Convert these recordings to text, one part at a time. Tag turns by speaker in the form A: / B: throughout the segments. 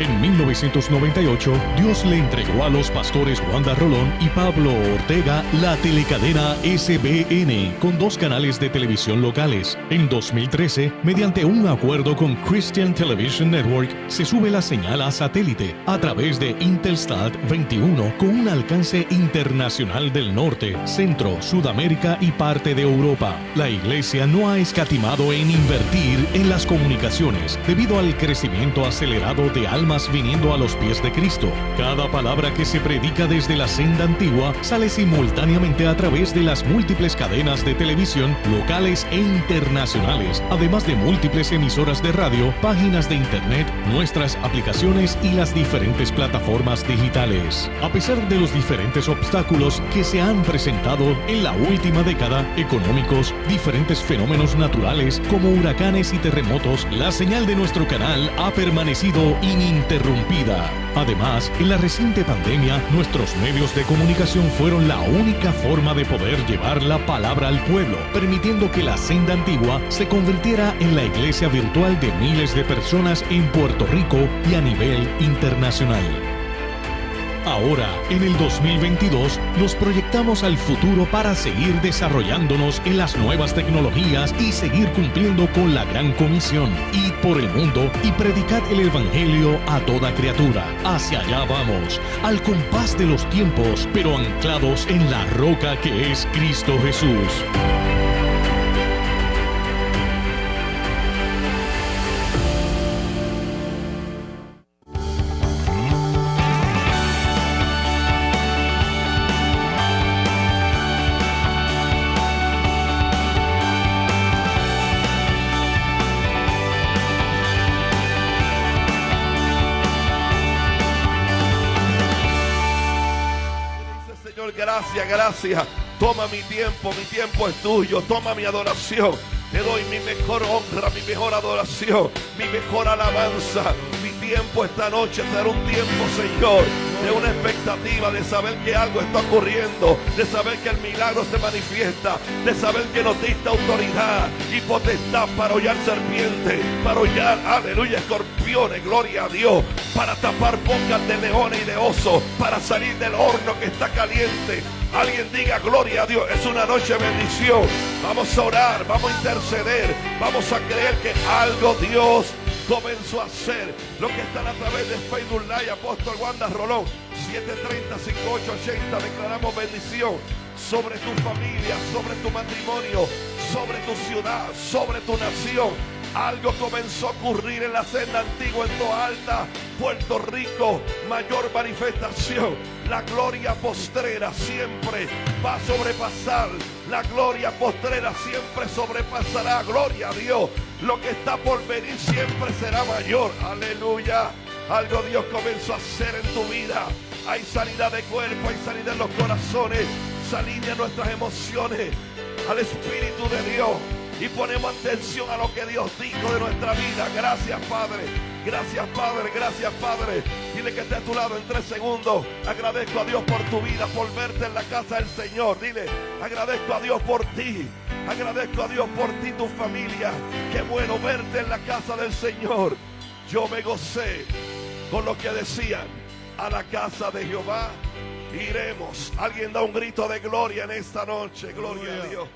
A: En 1998, Dios le entregó a los pastores Wanda Rolón y Pablo Ortega la telecadena SBN con 2 canales de televisión locales. En 2013, mediante un acuerdo con Christian Television Network, se sube la señal a satélite a través de Intelsat 21 con un alcance internacional del norte, centro, Sudamérica y parte de Europa. La Iglesia no ha escatimado en invertir en las comunicaciones debido al crecimiento acelerado de almas viniendo a los pies de Cristo. Cada palabra que se predica desde la senda antigua sale simultáneamente a través de las múltiples cadenas de televisión locales e internacionales, además de múltiples emisoras de radio, páginas de internet, nuestras aplicaciones y las diferentes plataformas digitales. A pesar de los diferentes obstáculos que se han presentado en la última década, económicos, diferentes fenómenos naturales como huracanes y terremotos, la señal de nuestro canal ha permanecido ininterrumpida. Además, en la reciente pandemia, nuestros medios de comunicación fueron la única forma de poder llevar la palabra al pueblo, permitiendo que la senda antigua se convirtiera en la iglesia virtual de miles de personas en Puerto Rico y a nivel internacional. Ahora, en el 2022, nos proyectamos al futuro para seguir desarrollándonos en las nuevas tecnologías y seguir cumpliendo con la gran comisión. Id por el mundo y predicad el Evangelio a toda criatura. Hacia allá vamos, al compás de los tiempos, pero anclados en la roca que es Cristo Jesús.
B: Gracias. Toma mi tiempo es tuyo. Toma mi adoración. Te doy mi mejor honra, mi mejor adoración, mi mejor alabanza. Mi tiempo esta noche será un tiempo, Señor, de una expectativa, de saber que algo está ocurriendo, de saber que el milagro se manifiesta, de saber que nos diste autoridad y potestad para hollar serpientes, para hollar, aleluya, escorpiones, gloria a Dios, para tapar bocas de leones y de osos, para salir del horno que está caliente. Alguien diga gloria a Dios. Es una noche de bendición. Vamos a orar, vamos a interceder, vamos a creer que algo Dios comenzó a hacer. Lo que están a través de Facebook Live, Apóstol Wanda Rolón, 730-5880, declaramos bendición sobre tu familia, sobre tu matrimonio, sobre tu ciudad, sobre tu nación. Algo comenzó a ocurrir en la senda antigua en Toa Alta, Puerto Rico. Mayor manifestación. La gloria postrera siempre va a sobrepasar. La gloria postrera siempre sobrepasará. Gloria a Dios. Lo que está por venir siempre será mayor. Aleluya. Algo Dios comenzó a hacer en tu vida. Hay sanidad de cuerpo, hay sanidad en los corazones. Se alinean nuestras emociones al Espíritu de Dios. Y ponemos atención a lo que Dios dijo de nuestra vida. Gracias, Padre. Gracias, Padre. Gracias, Padre. Dile que esté a tu lado en 3 segundos. Agradezco a Dios por tu vida, por verte en la casa del Señor. Dile, agradezco a Dios por ti. Agradezco a Dios por ti y tu familia. Qué bueno verte en la casa del Señor. Yo me gocé con lo que decían: a la casa de Jehová iremos. Alguien da un grito de gloria en esta noche. Gloria a Dios.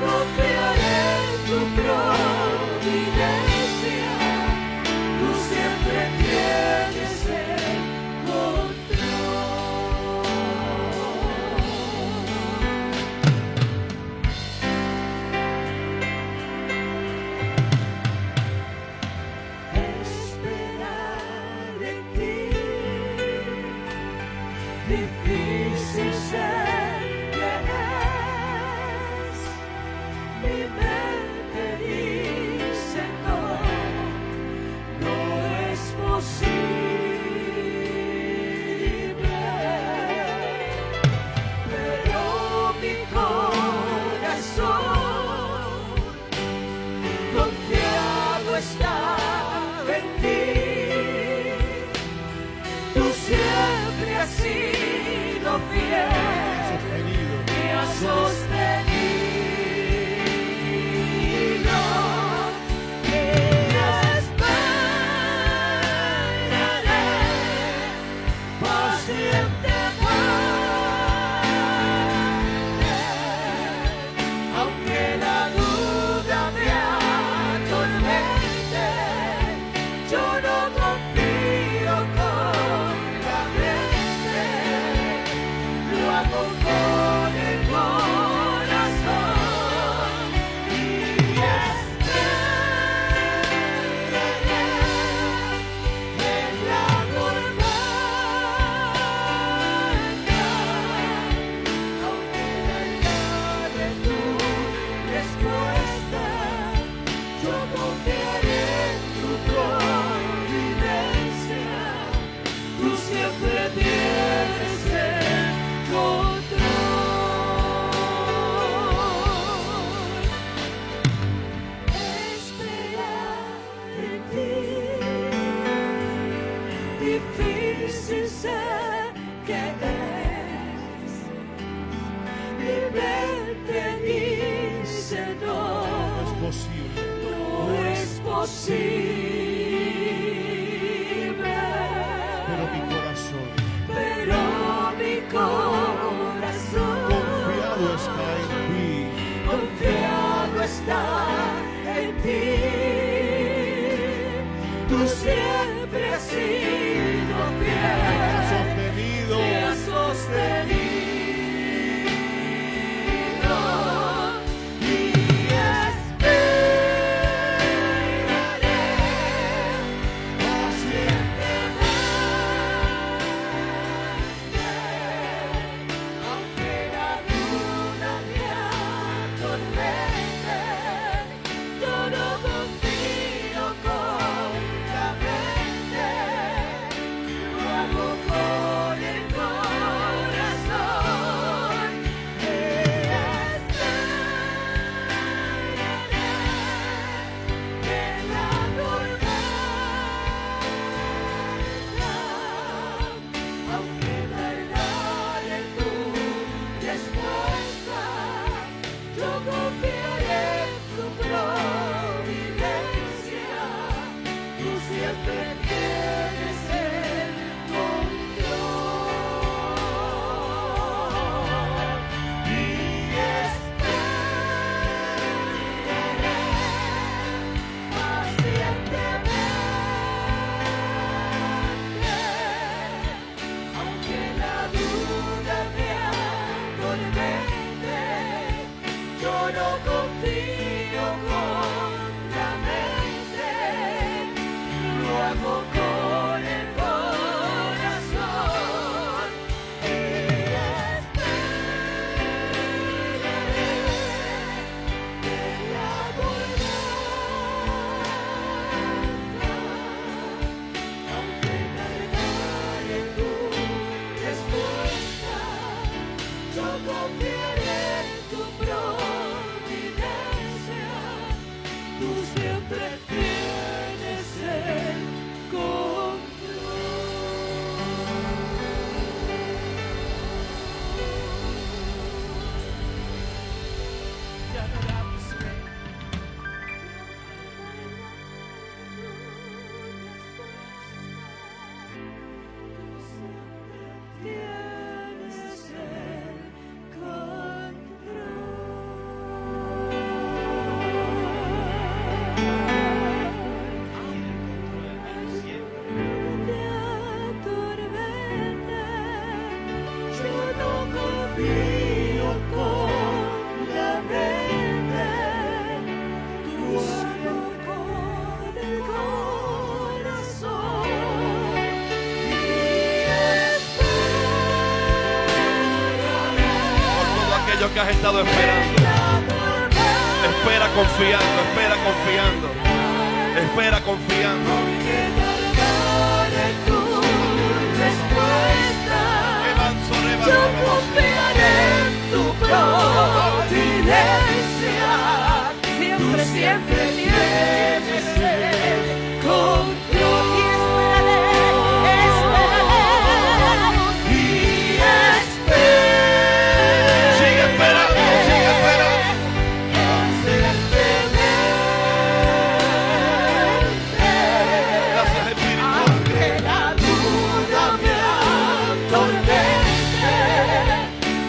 C: confiaré en tu providencia, tú siempre tienes el control. Esperar en ti, difícil sé que es. Mi mente dice no, no es posible, pero mi corazón confiado está en ti. Tú siempre has sido fiel, me has sostenido. Y esperaré pacientemente, aunque la duda me atormente, yo no confío con la mente, lo hago con el corazón y esperaré en la tormenta, aunque tarde tu respuesta, yo confiaré en tu providencia, tú siempre tienes el control. Esperar en ti, difícil sé que es. Mi mente dice no, no es posible, pero mi corazón confiado está en ti. Tú siempre has sido fiel, me has sostenido. Y esperaré pacientemente, aunque la duda me atormente, yo no confío con la mente, lo hago con el corazón y esperaré en la tormenta, aunque tardare en tu respuesta, yo confiaré en tu providencia, tú siempre tienes el control. Y esperaré pacientemente, aunque la duda me atormente, yo no confío con la mente, lo hago con el corazón y esperaré en la tormenta, aunque tardare en tu respuesta, yo confiaré en tu providencia,
B: que has estado esperando. Espera confiando, espera confiando, espera confiando.
C: Yo confiaré en tu providencia. Siempre, siempre, siempre. Confío y esperaré. Y espero.
B: Sigue esperando, sigue esperando. Gracias, Espíritu.
C: Aunque la duda me atormente,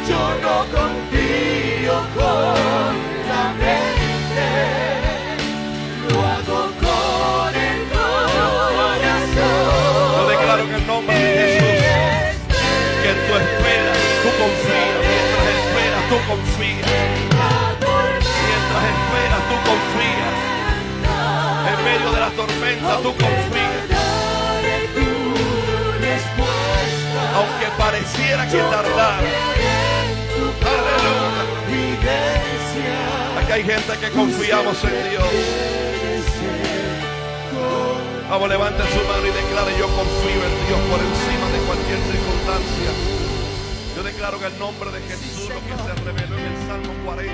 C: yo no confío con la mente, lo hago con el corazón.
B: Yo declaro en el nombre de Jesús que tú esperas, tú confías. Mientras esperas, tú confías. Mientras esperas, tú confías. En medio de la tormenta, tú confías. Aunque pareciera que tardara. Aleluya. Aquí hay gente que confiamos en Dios. Vamos, levante su mano y declare: yo confío en Dios por encima de cualquier circunstancia. Yo declaro en el nombre de Jesús lo que se reveló en el Salmo 40.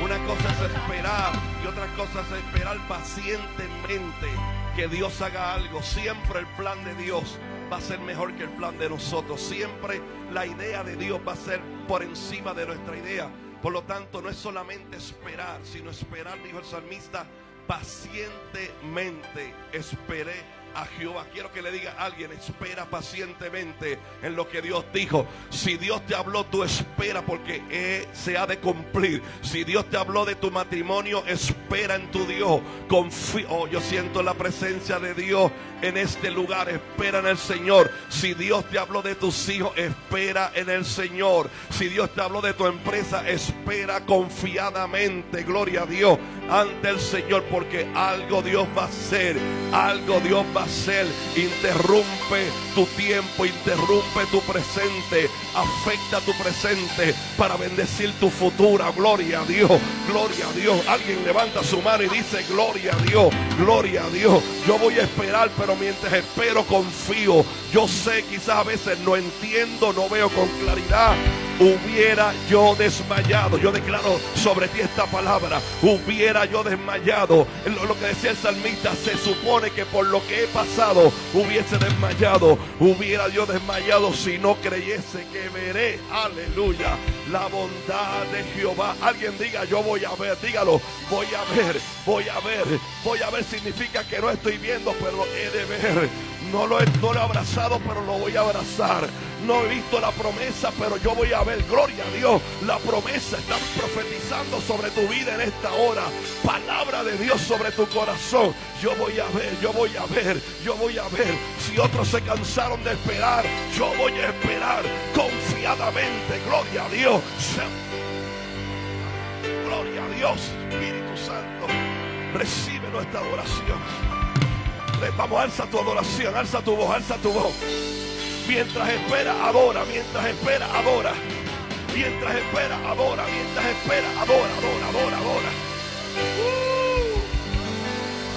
B: Una cosa es esperar y otra cosa es esperar pacientemente que Dios haga algo. Siempre el plan de Dios va a ser mejor que el plan de nosotros. Siempre la idea de Dios va a ser por encima de nuestra idea. Por lo tanto, no es solamente esperar, sino esperar, dijo el salmista, pacientemente esperé a Jehová. Quiero que le diga a alguien: espera pacientemente en lo que Dios dijo. Si Dios te habló, tú espera, porque se ha de cumplir. Si Dios te habló de tu matrimonio, espera en tu Dios. Confía. Oh, yo siento la presencia de Dios en este lugar. Espera en el Señor. Si Dios te habló de tus hijos, espera en el Señor. Si Dios te habló de tu empresa, espera confiadamente, gloria a Dios, ante el Señor, porque algo Dios va a hacer. Algo Dios va a hacer. Interrumpe tu tiempo, interrumpe tu presente, afecta tu presente para bendecir tu futura. Gloria a Dios, gloria a Dios. Alguien levanta su mano y dice: gloria a Dios, gloria a Dios. Yo voy a esperar, pero mientras espero confío. Yo sé, quizás a veces no entiendo, no veo con claridad. Hubiera yo desmayado. Yo declaro sobre ti esta palabra: hubiera yo desmayado. Lo que decía el salmista: se supone que por lo que he pasado hubiese desmayado. Hubiera yo desmayado si no creyese que veré, aleluya, la bondad de Jehová. Alguien diga: yo voy a ver. Dígalo: voy a ver, voy a ver. Voy a ver significa que no estoy viendo, pero lo he de ver. No lo he abrazado, pero lo voy a abrazar. No he visto la promesa, pero yo voy a ver. Gloria a Dios. La promesa está profetizando sobre tu vida en esta hora. Palabra de Dios sobre tu corazón. Yo voy a ver, yo voy a ver, yo voy a ver. Si otros se cansaron de esperar, yo voy a esperar confiadamente. Gloria a Dios. Gloria a Dios. Espíritu Santo, recibe nuestra adoración. Vamos, alza tu adoración, alza tu voz, alza tu voz. Mientras espera, adora. Mientras espera, adora. Mientras espera, adora. Mientras espera, adora, adora, adora, adora.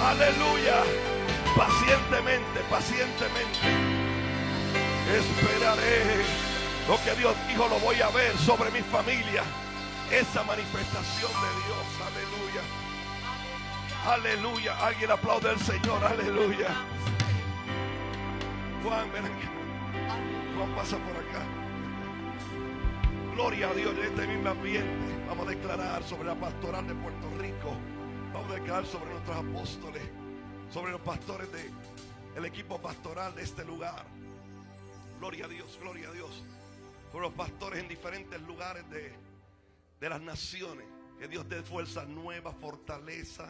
B: Aleluya. Pacientemente, pacientemente esperaré lo que Dios dijo. Lo voy a ver sobre mi familia. Esa manifestación de Dios. Aleluya. Aleluya. Alguien aplaude al Señor. Aleluya. Juan, ven aquí. Juan, pasa por acá. Gloria a Dios. En este mismo ambiente vamos a declarar sobre la pastoral de Puerto Rico. Vamos a declarar sobre nuestros apóstoles, sobre los pastores del equipo pastoral de este lugar. Gloria a Dios, gloria a Dios. Sobre los pastores en diferentes lugares de las naciones. Que Dios dé fuerza nueva, fortaleza,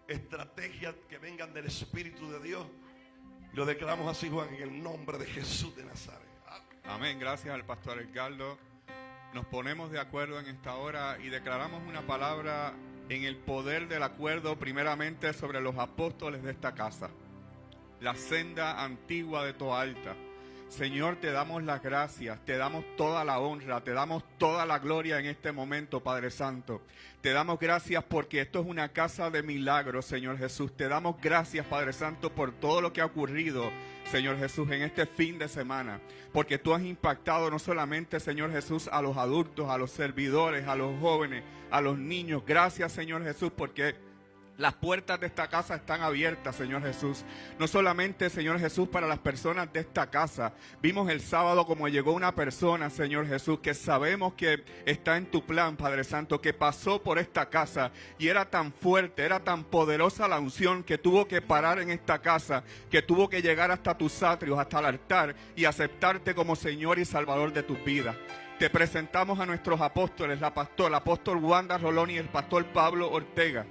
B: estrategias que vengan del Espíritu de Dios. Y lo declaramos así, Juan, en el nombre de Jesús de Nazaret.
D: Amén. Gracias al pastor Edgardo. Nos ponemos de acuerdo en esta hora y declaramos una palabra en el poder del acuerdo, primeramente sobre los apóstoles de esta casa. La senda antigua de Toalta. Señor, te damos las gracias, te damos toda la honra, te damos toda la gloria en este momento, Padre Santo. Te damos gracias porque esto es una casa de milagros, Señor Jesús. Te damos gracias, Padre Santo, por todo lo que ha ocurrido, Señor Jesús, en este fin de semana. Porque tú has impactado no solamente, Señor Jesús, a los adultos, a los servidores, a los jóvenes, a los niños. Gracias, Señor Jesús, porque las puertas de esta casa están abiertas, Señor Jesús. No solamente, Señor Jesús, para las personas de esta casa. Vimos el sábado como llegó una persona, Señor Jesús, que sabemos que está en tu plan, Padre Santo, que pasó por esta casa y era tan fuerte, era tan poderosa la unción que tuvo que parar en esta casa, que tuvo que llegar hasta tus atrios, hasta el altar y aceptarte como Señor y Salvador de tu vida. Te presentamos a nuestros apóstoles, el apóstol Wanda Rolón y el pastor Pablo Ortega.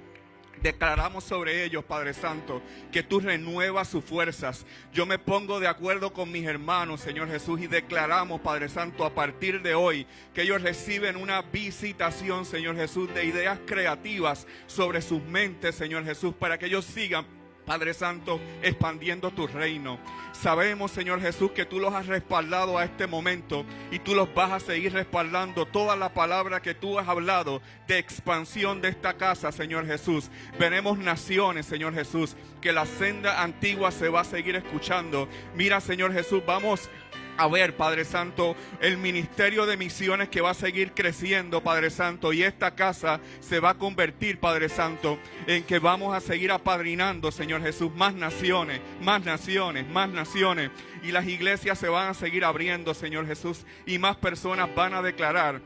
D: Declaramos sobre ellos, Padre Santo, que tú renuevas sus fuerzas. Yo me pongo de acuerdo con mis hermanos, Señor Jesús, y declaramos, Padre Santo, a partir de hoy, que ellos reciben una visitación, Señor Jesús, de ideas creativas sobre sus mentes, Señor Jesús, para que ellos sigan, Padre Santo, expandiendo tu reino. Sabemos, Señor Jesús, que tú los has respaldado a este momento y tú los vas a seguir respaldando. Toda la palabra que tú has hablado de expansión de esta casa, Señor Jesús. Veremos naciones, Señor Jesús, que la senda antigua se va a seguir escuchando. Mira, Señor Jesús, vamos a ver, Padre Santo, el ministerio de misiones que va a seguir creciendo, Padre Santo, y esta casa se va a convertir, Padre Santo, en que vamos a seguir apadrinando, Señor Jesús, más naciones, más naciones, más naciones, y las iglesias se van a seguir abriendo, Señor Jesús, y más personas van a declarar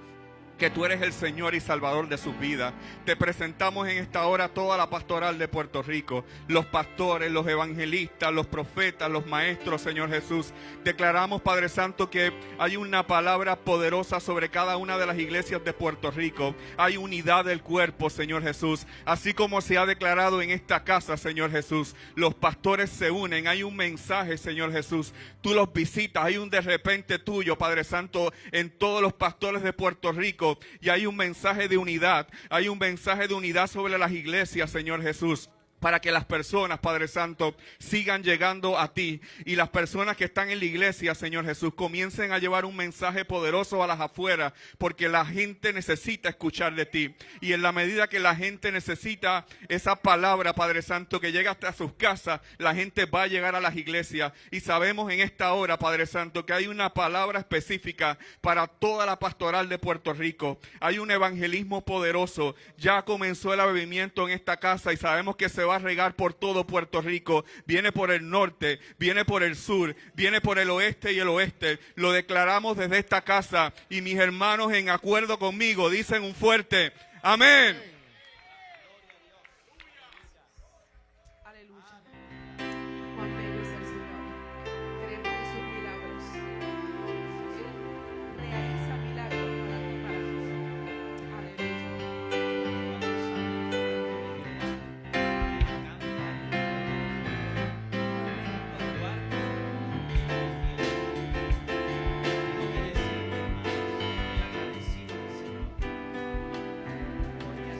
D: que tú eres el Señor y Salvador de sus vidas. Te presentamos en esta hora toda la pastoral de Puerto Rico, los pastores, los evangelistas, los profetas, los maestros, Señor Jesús. Declaramos, Padre Santo, que hay una palabra poderosa sobre cada una de las iglesias de Puerto Rico. Hay unidad del cuerpo, Señor Jesús. Así como se ha declarado en esta casa, Señor Jesús, los pastores se unen. Hay un mensaje, Señor Jesús. Tú los visitas. Hay un de repente tuyo, Padre Santo, en todos los pastores de Puerto Rico. Y hay un mensaje de unidad, hay un mensaje de unidad sobre las iglesias, Señor Jesús, para que las personas, Padre Santo, sigan llegando a ti. Y las personas que están en la iglesia, Señor Jesús, comiencen a llevar un mensaje poderoso a las afueras, porque la gente necesita escuchar de ti. Y en la medida que la gente necesita esa palabra, Padre Santo, que llega hasta sus casas, la gente va a llegar a las iglesias. Y sabemos en esta hora, Padre Santo, que hay una palabra específica para toda la pastoral de Puerto Rico. Hay un evangelismo poderoso. Ya comenzó el avivamiento en esta casa y sabemos que se va a regar por todo Puerto Rico. Viene por el norte, viene por el sur, viene por el oeste y el oeste. Lo declaramos desde esta casa y mis hermanos en acuerdo conmigo dicen un fuerte amén.
C: Aleluya. Cuán bello es el Señor. Creemos en sus milagros. Él realiza milagros para ti, para nosotros. Aleluya.
E: Porque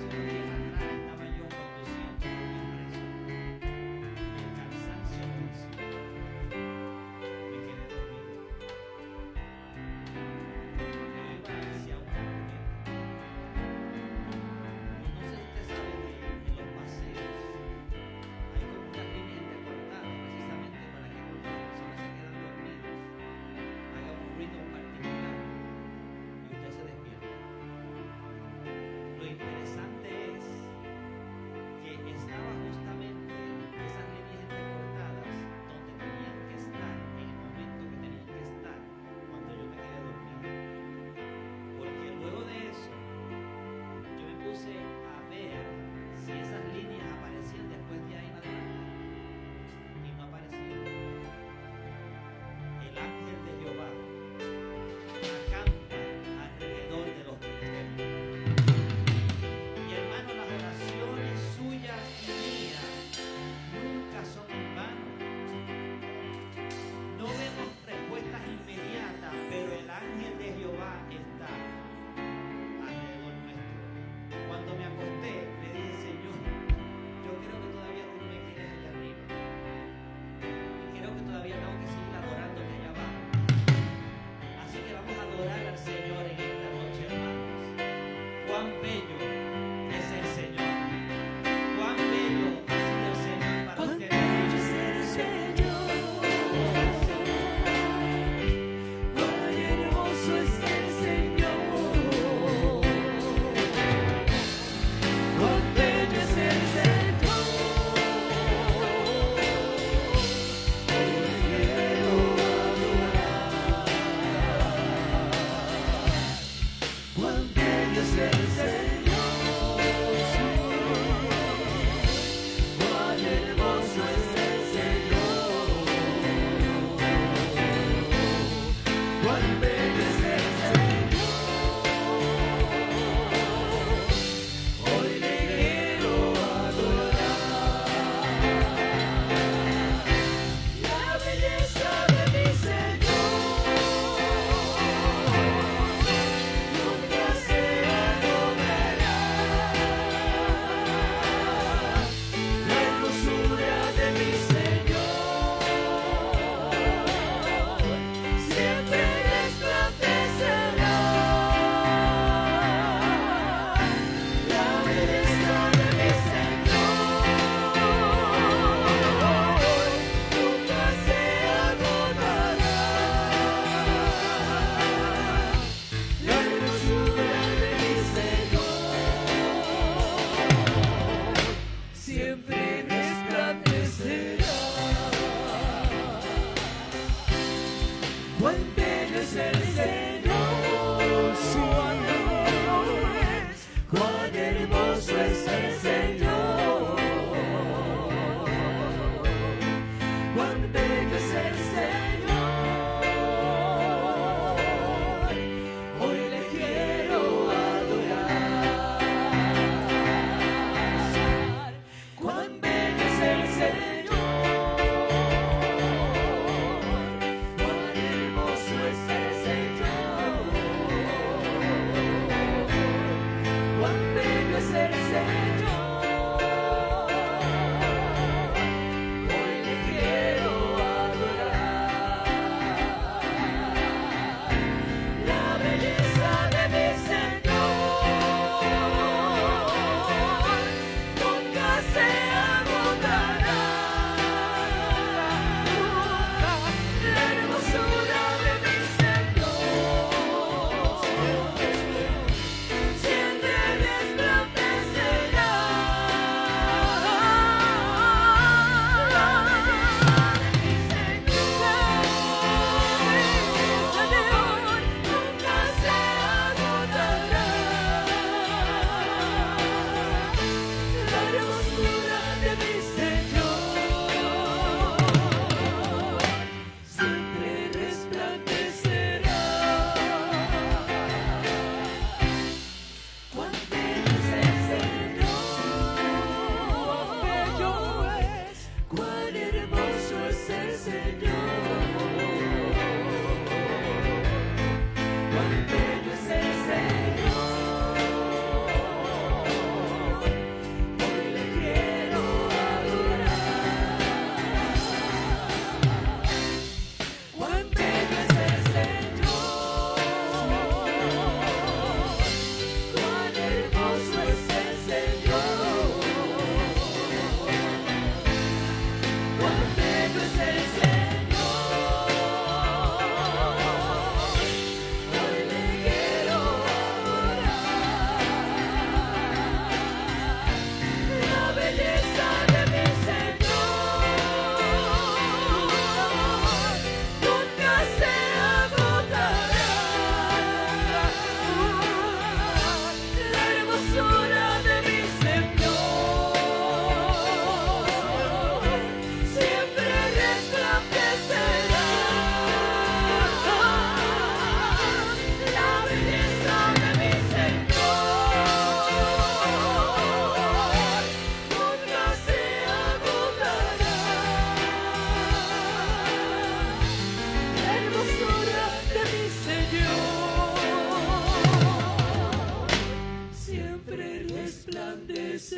B: Aleluya,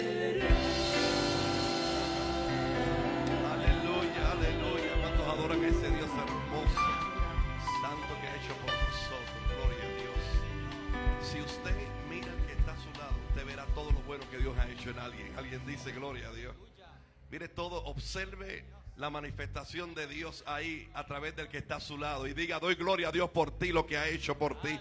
B: aleluya. ¿Cuántos adoran a ese Dios hermoso, santo que ha hecho por nosotros? Gloria a Dios. Si usted mira al que está a su lado, usted verá todo lo bueno que Dios ha hecho en alguien. Alguien dice gloria a Dios. Mire todo, observe la manifestación de Dios ahí a través del que está a su lado. Y diga, doy gloria a Dios por ti, lo que ha hecho por ti.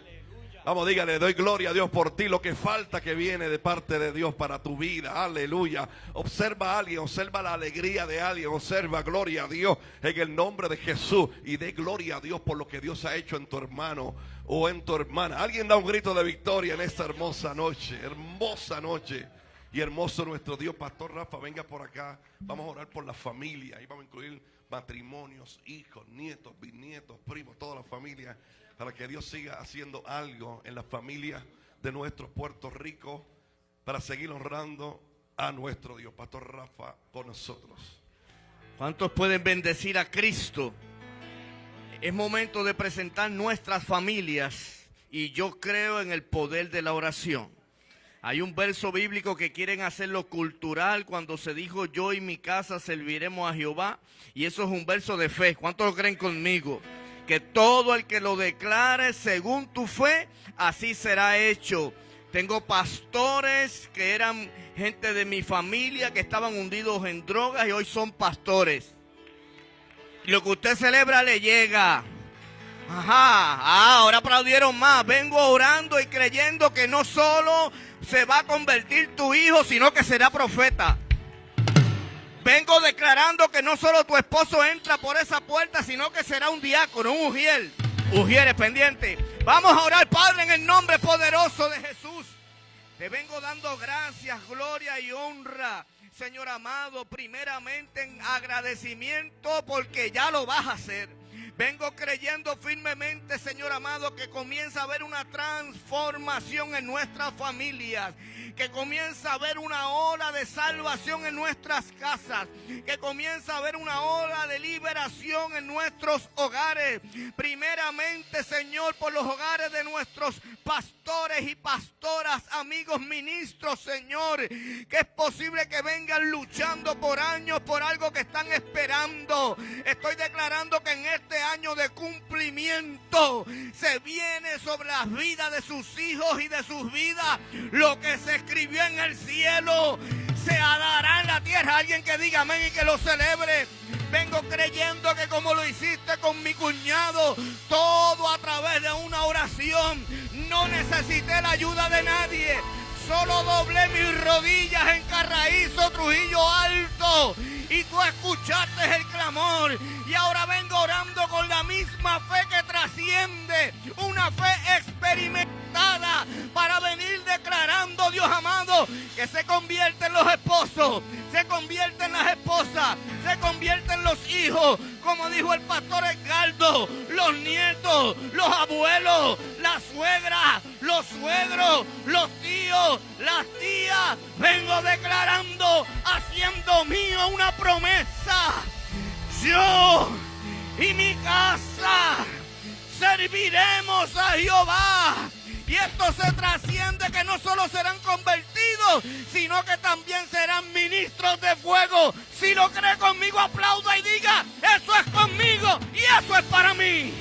B: Vamos, dígale, doy gloria a Dios por ti, lo que falta que viene de parte de Dios para tu vida. Aleluya. Observa a alguien, observa la alegría de alguien, observa, gloria a Dios en el nombre de Jesús. Y dé gloria a Dios por lo que Dios ha hecho en tu hermano o en tu hermana. Alguien da un grito de victoria en esta hermosa noche. Hermosa noche. Y hermoso nuestro Dios. Pastor Rafa, venga por acá. Vamos a orar por la familia. Y vamos a incluir matrimonios, hijos, nietos, bisnietos, primos, toda la familia, para que Dios siga haciendo algo en la familia de nuestro Puerto Rico, para seguir honrando a nuestro Dios. Pastor Rafa, con nosotros.
E: ¿Cuántos pueden bendecir a Cristo? Es momento de presentar nuestras familias y yo creo en el poder de la oración. Hay un verso bíblico que quieren hacerlo cultural cuando se dijo: yo y mi casa serviremos a Jehová, y eso es un verso de fe. ¿Cuántos lo creen conmigo? Que todo el que lo declare según tu fe, así será hecho. Tengo pastores que eran gente de mi familia que estaban hundidos en drogas y hoy son pastores. Y lo que usted celebra le llega. Ajá, ahora aplaudieron más. Vengo orando y creyendo que no solo se va a convertir tu hijo, sino que será profeta. Vengo declarando que no solo tu esposo entra por esa puerta, sino que será un diácono, un ujier. Ujieres pendiente. Vamos a orar, Padre, en el nombre poderoso de Jesús. Te vengo dando gracias, gloria y honra, Señor amado, primeramente en agradecimiento porque ya lo vas a hacer. Vengo creyendo firmemente, Señor amado, que comienza a haber una transformación en nuestras familias, que comienza a haber una ola de salvación en nuestras casas, que comienza a haber una ola de liberación en nuestros hogares. Primeramente, Señor, por los hogares de nuestros pastores y pastoras, amigos ministros, Señor, que es posible que vengan luchando por años por algo que están esperando. Estoy declarando que en este año de cumplimiento se viene sobre las vidas de sus hijos y de sus vidas lo que se escribió en el cielo se dará en la tierra. Alguien que diga amén y que lo celebre. Vengo creyendo que como lo hiciste con mi cuñado, todo a través de una oración. No necesité la ayuda de nadie. Solo doblé mis rodillas en Carraízo, Trujillo Alto, y tú escuchaste el clamor. Y ahora vengo orando con la misma fe que trasciende, una fe experimentada, para venir declarando, Dios amado, que se convierten los esposos, se convierten las esposas, se convierten los hijos, como dijo el pastor Edgardo, los nietos, los abuelos, la suegra, los suegros, los tíos, las tías. Vengo declarando, haciendo mío una promesa. Yo y mi casa serviremos a Jehová. Y esto se trasciende, que no solo serán convertidos, sino que también serán ministros de fuego. Si lo cree conmigo, aplauda y diga: eso es conmigo y eso es para mí.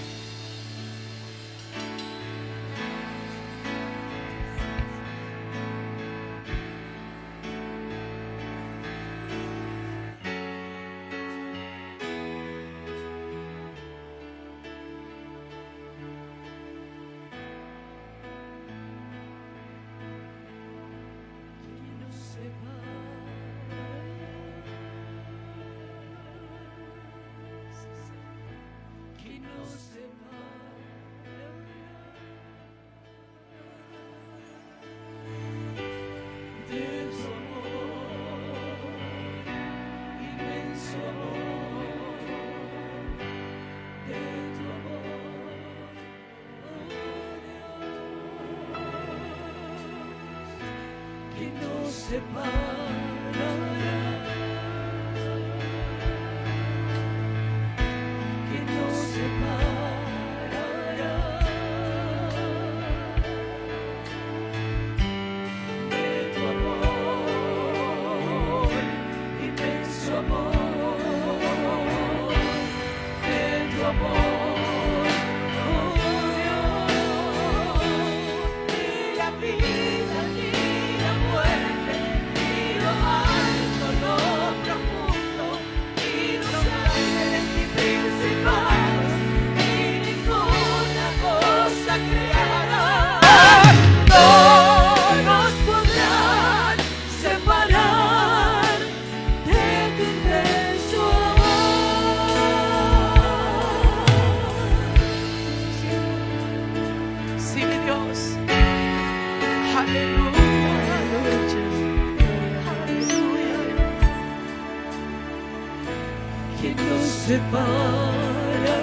F: separará,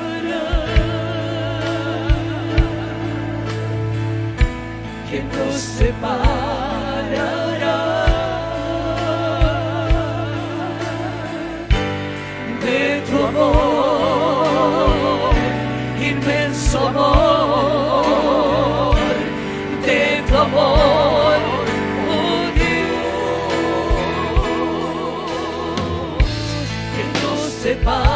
F: ¿quién nos separará de tu amor, inmenso amor, de tu amor, oh Dios, ¿quién nos separará?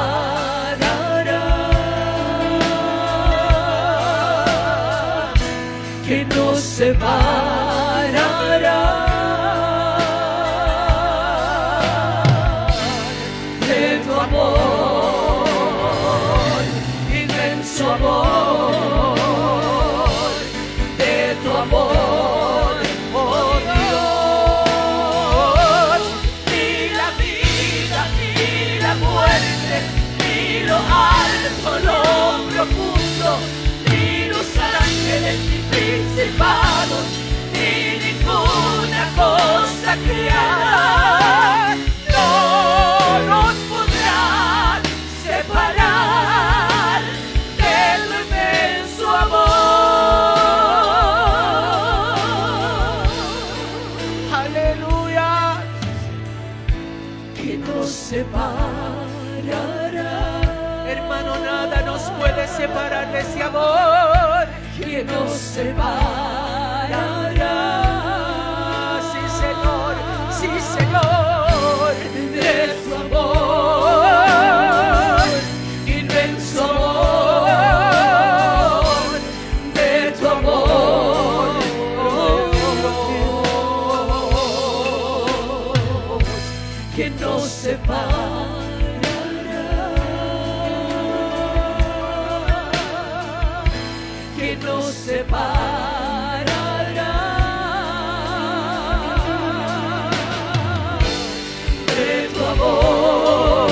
F: ¿Quién nos separará de tu amor, inmenso amor, de tu amor, oh Dios? Ni la vida, ni la muerte, ni lo alto, lo profundo, ni los ángeles, ni principados, ni ninguna cosa creada no nos podrán separar de tu inmenso amor. Aleluya. ¿Quién nos separará? Hermano, nada nos puede separar de ese amor. ¿Quién nos separará? Sí, Señor, de su amor, inmenso amor, de tu amor, oh Dios, ¿quién nos separará? ¿Quién nos separará de tu amor,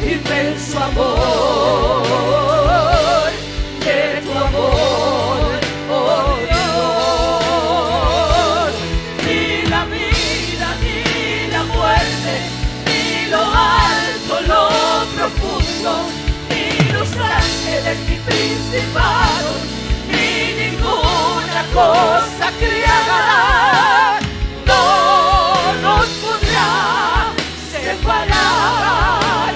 F: inmenso amor, de tu amor, oh Dios? Ni la vida, ni la muerte, ni lo alto, lo profundo, ni los ángeles, ni principados, ni ninguna cosa creada no nos podrá separar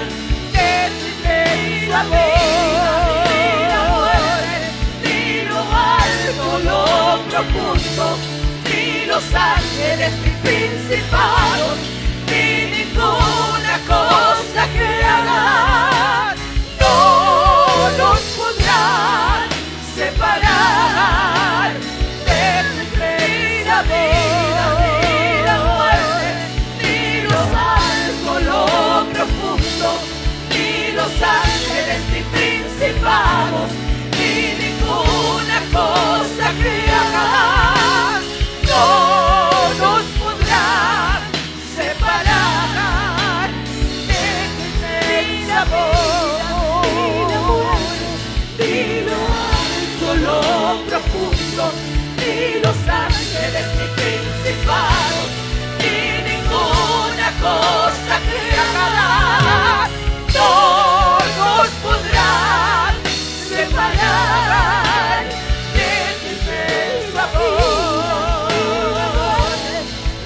F: de tu inmenso amor. Ni la muerte, ni lo alto, lo profundo, ni los ángeles, ni principados, ni ninguna cosa creada no nos podrán separar de tu inmenso amor. Ni la muerte, ni los altos, lo profundo, ni los ángeles, ni principados, ni ninguna cosa creada no nos podrán separar de tu inmenso amor. Ni lo alto, lo profundo, ni los ángeles, ni principados, ni ninguna cosa creada no nos podrán separar de tu inmenso amor.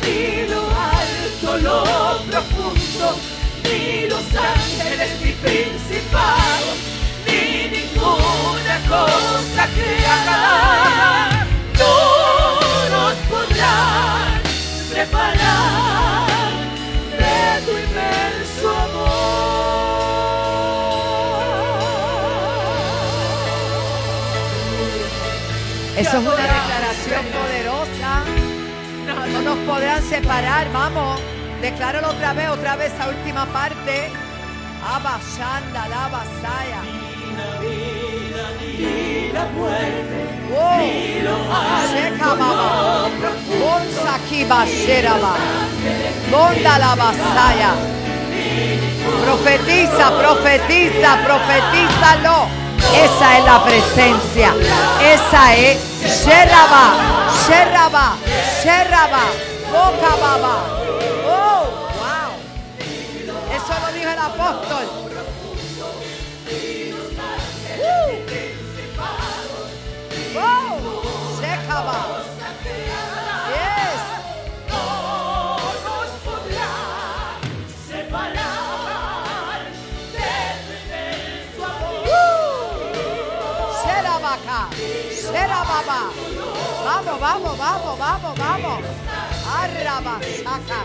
F: Ni lo alto, lo profundo, ni los ángeles, ni principados, ni ninguna cosa creada no nos podrán separar de tu inmenso amor.
G: Eso es una declaración poderosa. No nos podrán separar, vamos. Decláralo otra vez esa última parte. Abashanda, la basaya.
F: Ni la muerte,
G: Wow.
F: ni lo alto,
G: Shekababa.
F: lo profundo,
G: Bonsa kiba sheraba. Bonda la basaya. Profetiza, profetiza, profetízalo. Esa es la presencia. Esa es Sheraba, Sheraba, Sheraba, Boca Baba. Oh, wow. Eso lo dijo el apóstol. ¡Wow! Se acaba. Yes. Será vaca. Será baba. Vamos, vamos, vamos, vamos, vamos. Arrabasaca.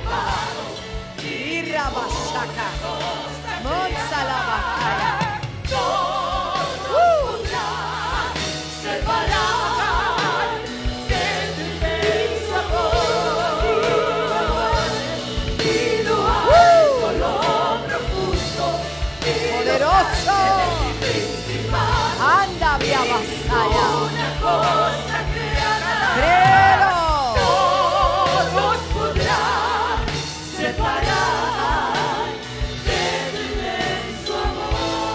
G: Irrabasaca. Monsalabacaya. Poderoso. Anda, via vasaya. Creo.
F: Nos podrá separar de tu inmenso amor.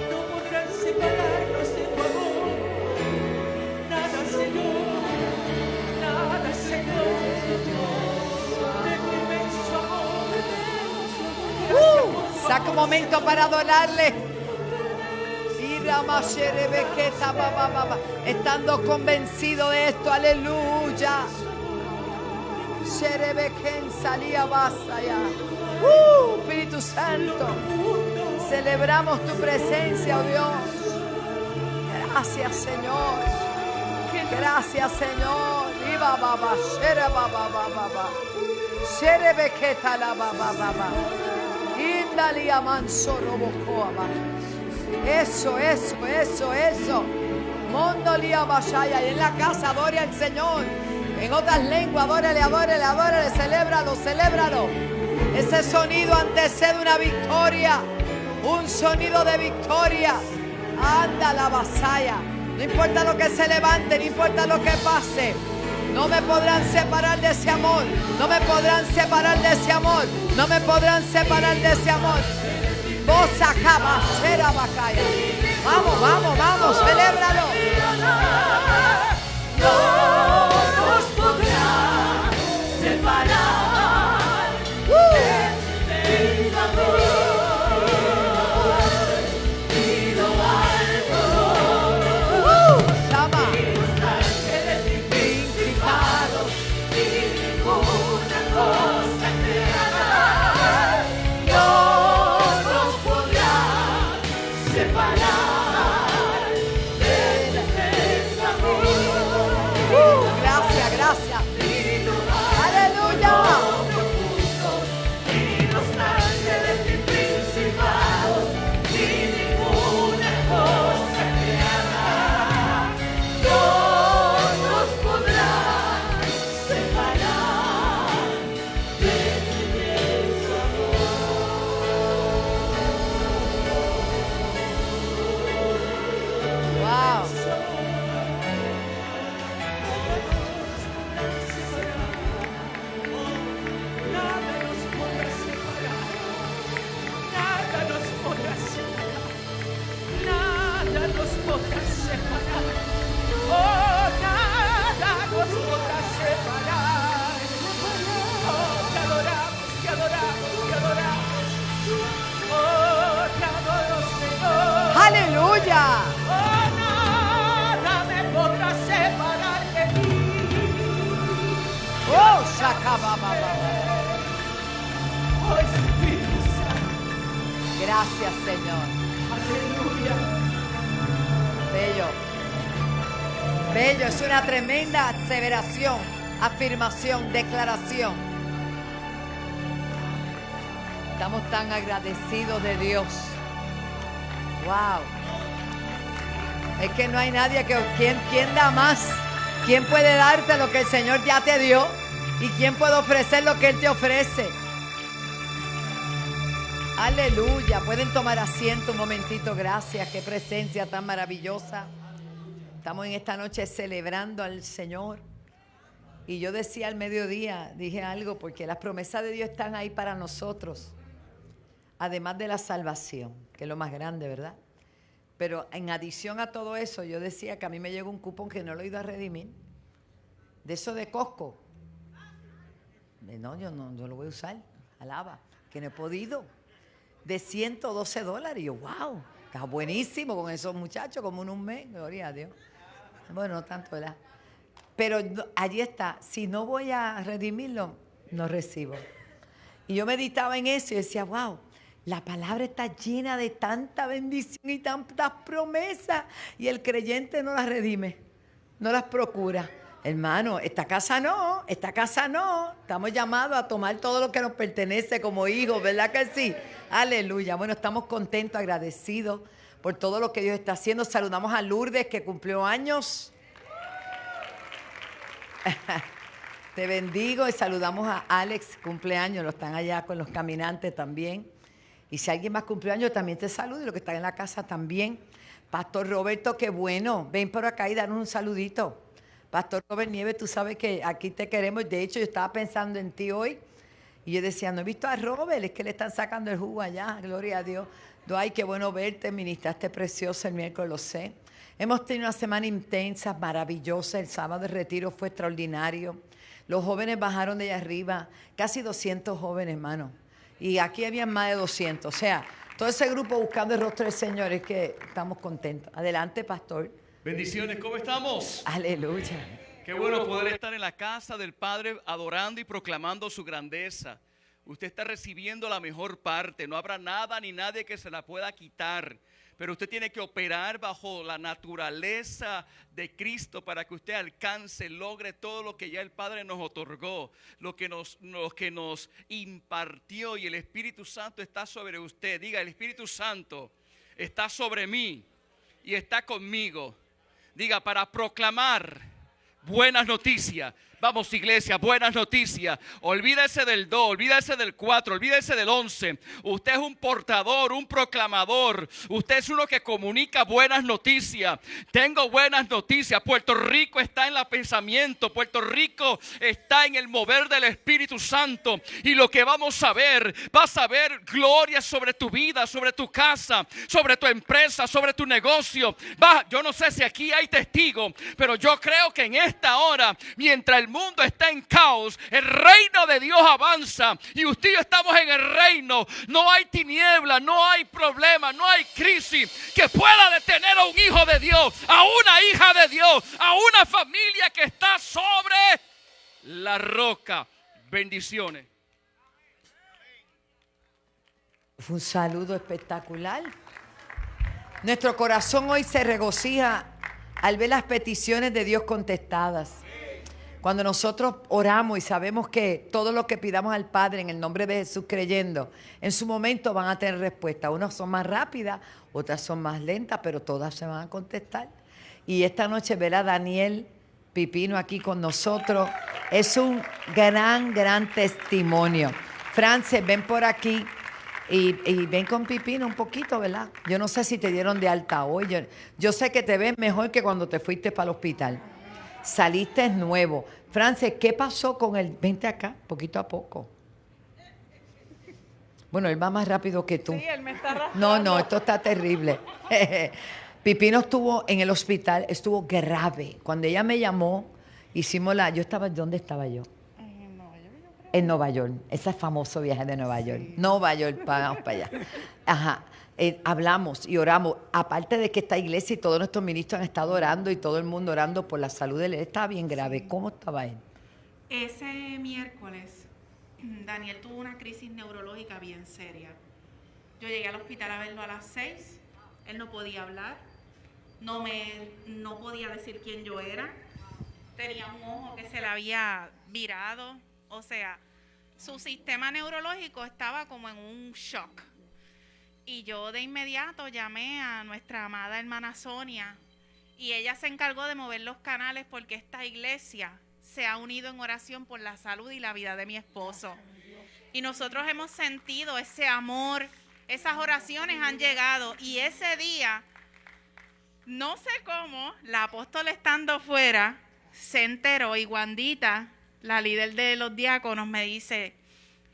F: No podrán separarnos de tu amor. Nada, Señor. Nada, Señor. De tu inmenso amor.
G: Saca un momento para adorarle. Estando convencido de esto, aleluya. Espíritu Santo, celebramos tu presencia, oh Dios. Gracias, Señor. Gracias, Señor. Eso, eso, eso, eso. Mondo lia bashaya. Y en la casa adore al Señor. En otras lenguas, adórale, adórale, adórale. Celébralo, celébralo. Ese sonido antecede una victoria. Un sonido de victoria. Anda la vasalla. No importa lo que se levante, no importa lo que pase. No me podrán separar de ese amor. No me podrán separar de ese amor. No me podrán separar de ese amor. Vos acabas, será bacaya. Vamos, vamos, vamos, celébralo.
F: No nos podrá separar de tu amor. Y lo alto
G: Sama.
F: principados y ninguna cosa creada no nos podrá separar de tu inmenso amor.
G: Gracias, gracias. Aleluya.
F: Y los ángeles y principados y ninguna cosa creada no nos podrá separar de tu inmenso
G: Wow.
F: Nada nos podrá separar. Nada nos podrá separar. Nada nos podrá separar. Oh, nada nos podrá separar. Oh, te adoramos, te adoramos, te adoramos. Oh, te adoro, Señor.
G: Aleluya.
F: Oh, nada me podrá separar de ti.
G: Oh, shakababa.
F: Oh, Espíritu Santo.
G: Gracias, Señor.
F: Aleluya.
G: Bello. Bello, es una tremenda aseveración, afirmación, declaración. Estamos tan agradecidos de Dios. Wow. Es que no hay nadie que... ¿Quién da más? ¿Quién puede darte lo que el Señor ya te dio? ¿Y quién puede ofrecer lo que Él te ofrece? Aleluya. Pueden tomar asiento un momentito. Gracias. Qué presencia tan maravillosa. Estamos en esta noche celebrando al Señor. Y yo decía al mediodía, dije algo, porque las promesas de Dios están ahí para nosotros. Además de la salvación, que es lo más grande, ¿verdad? Pero en adición a todo eso, yo decía que a mí me llegó un cupón que no lo he ido a redimir. De eso de Costco. No, yo lo voy a usar. Alaba, que no he podido. De $112. Y yo, wow, está buenísimo con esos muchachos, como en un mes, gloria a Dios. Bueno, no tanto, ¿verdad? Pero allí está, si no voy a redimirlo, no recibo. Y yo meditaba en eso y decía, wow, la palabra está llena de tanta bendición y tantas promesas. Y el creyente no las redime, no las procura. Hermano, esta casa no. Estamos llamados a tomar todo lo que nos pertenece como hijos, ¿verdad que sí? Aleluya. Bueno, estamos contentos, agradecidos por todo lo que Dios está haciendo. Saludamos a Lourdes, que cumplió años. Te bendigo, y saludamos a Alex, cumpleaños, lo están allá con los caminantes también. Y si alguien más cumpleaños, también te saludo, y los que están en la casa también. Pastor Roberto, qué bueno, ven por acá y danos un saludito. Pastor Robert Nieves, tú sabes que aquí te queremos. De hecho, yo estaba pensando en ti hoy, y yo decía, no he visto a Robert, es que le están sacando el jugo allá, gloria a Dios. Ay, qué bueno verte, ministraste precioso el miércoles, lo sé. Hemos tenido una semana intensa, maravillosa. El sábado de retiro fue extraordinario. Los jóvenes bajaron de allá arriba, casi 200 jóvenes, hermano. Y aquí había más de 200. O sea, todo ese grupo buscando el rostro del Señor, es que estamos contentos. Adelante, pastor.
H: Bendiciones, ¿cómo estamos?
G: Aleluya.
H: Qué bueno poder estar en la casa del Padre adorando y proclamando su grandeza. Usted está recibiendo la mejor parte, no habrá nada ni nadie que se la pueda quitar. Pero usted tiene que operar bajo la naturaleza de Cristo para que usted alcance, logre todo lo que ya el Padre nos otorgó, lo que nos impartió, y el Espíritu Santo está sobre usted. Diga, el Espíritu Santo está sobre mí y está conmigo. Diga, para proclamar buenas noticias. Vamos, iglesia, buenas noticias. Olvídese del 2, olvídese del 4, olvídese del 11. Usted es un portador, un proclamador. Usted es uno que comunica buenas noticias. Tengo buenas noticias. Puerto Rico está en el pensamiento. Puerto Rico está en el mover del Espíritu Santo. Y lo que vamos a ver, vas a ver gloria sobre tu vida, sobre tu casa, sobre tu empresa, sobre tu negocio. Yo no sé si aquí hay testigos, pero yo creo que en esta hora, mientras el mundo está en caos, el reino de Dios avanza, y usted y yo estamos en el reino. No hay tiniebla, no hay problema, no hay crisis que pueda detener a un hijo de Dios, a una hija de Dios, a una familia que está sobre la roca. Bendiciones.
G: Fue un saludo espectacular. Nuestro corazón hoy se regocija al ver las peticiones de Dios contestadas. Cuando nosotros oramos y sabemos que todo lo que pidamos al Padre en el nombre de Jesús creyendo, en su momento van a tener respuesta. Unas son más rápidas, otras son más lentas, pero todas se van a contestar. Y esta noche ver a Daniel Pipino aquí con nosotros es un gran testimonio. Frances, ven por aquí y ven con Pipino un poquito, ¿verdad? Yo no sé si te dieron de alta hoy. Yo sé que te ves mejor que cuando te fuiste para el hospital. Saliste nuevo. Frances, ¿qué pasó con él? Vente acá, poquito a poco. Bueno, él va más rápido que tú.
I: Sí, él me está arrastrando.
G: No, esto está terrible. Pipino estuvo en el hospital, estuvo grave. Cuando ella me llamó, ¿dónde estaba yo?
I: En Nueva York.
G: En Nueva York, ese famoso viaje de Nueva York. Nueva York, vamos para allá. Ajá. Hablamos y oramos, aparte de que esta iglesia y todos nuestros ministros han estado orando y todo el mundo orando por la salud de él. Estaba bien grave. ¿Cómo estaba él?
I: Ese miércoles, Daniel tuvo una crisis neurológica bien seria. Yo llegué al hospital a verlo a las 6. Él no podía hablar, no podía decir quién yo era. Tenía un ojo que se le había virado. O sea, su sistema neurológico estaba como en un shock. Y yo de inmediato llamé a nuestra amada hermana Sonia, y ella se encargó de mover los canales, porque esta iglesia se ha unido en oración por la salud y la vida de mi esposo. Y nosotros hemos sentido ese amor, esas oraciones han llegado, y ese día, no sé cómo, la apóstol estando fuera, se enteró, y Wandita, la líder de los diáconos, me dice,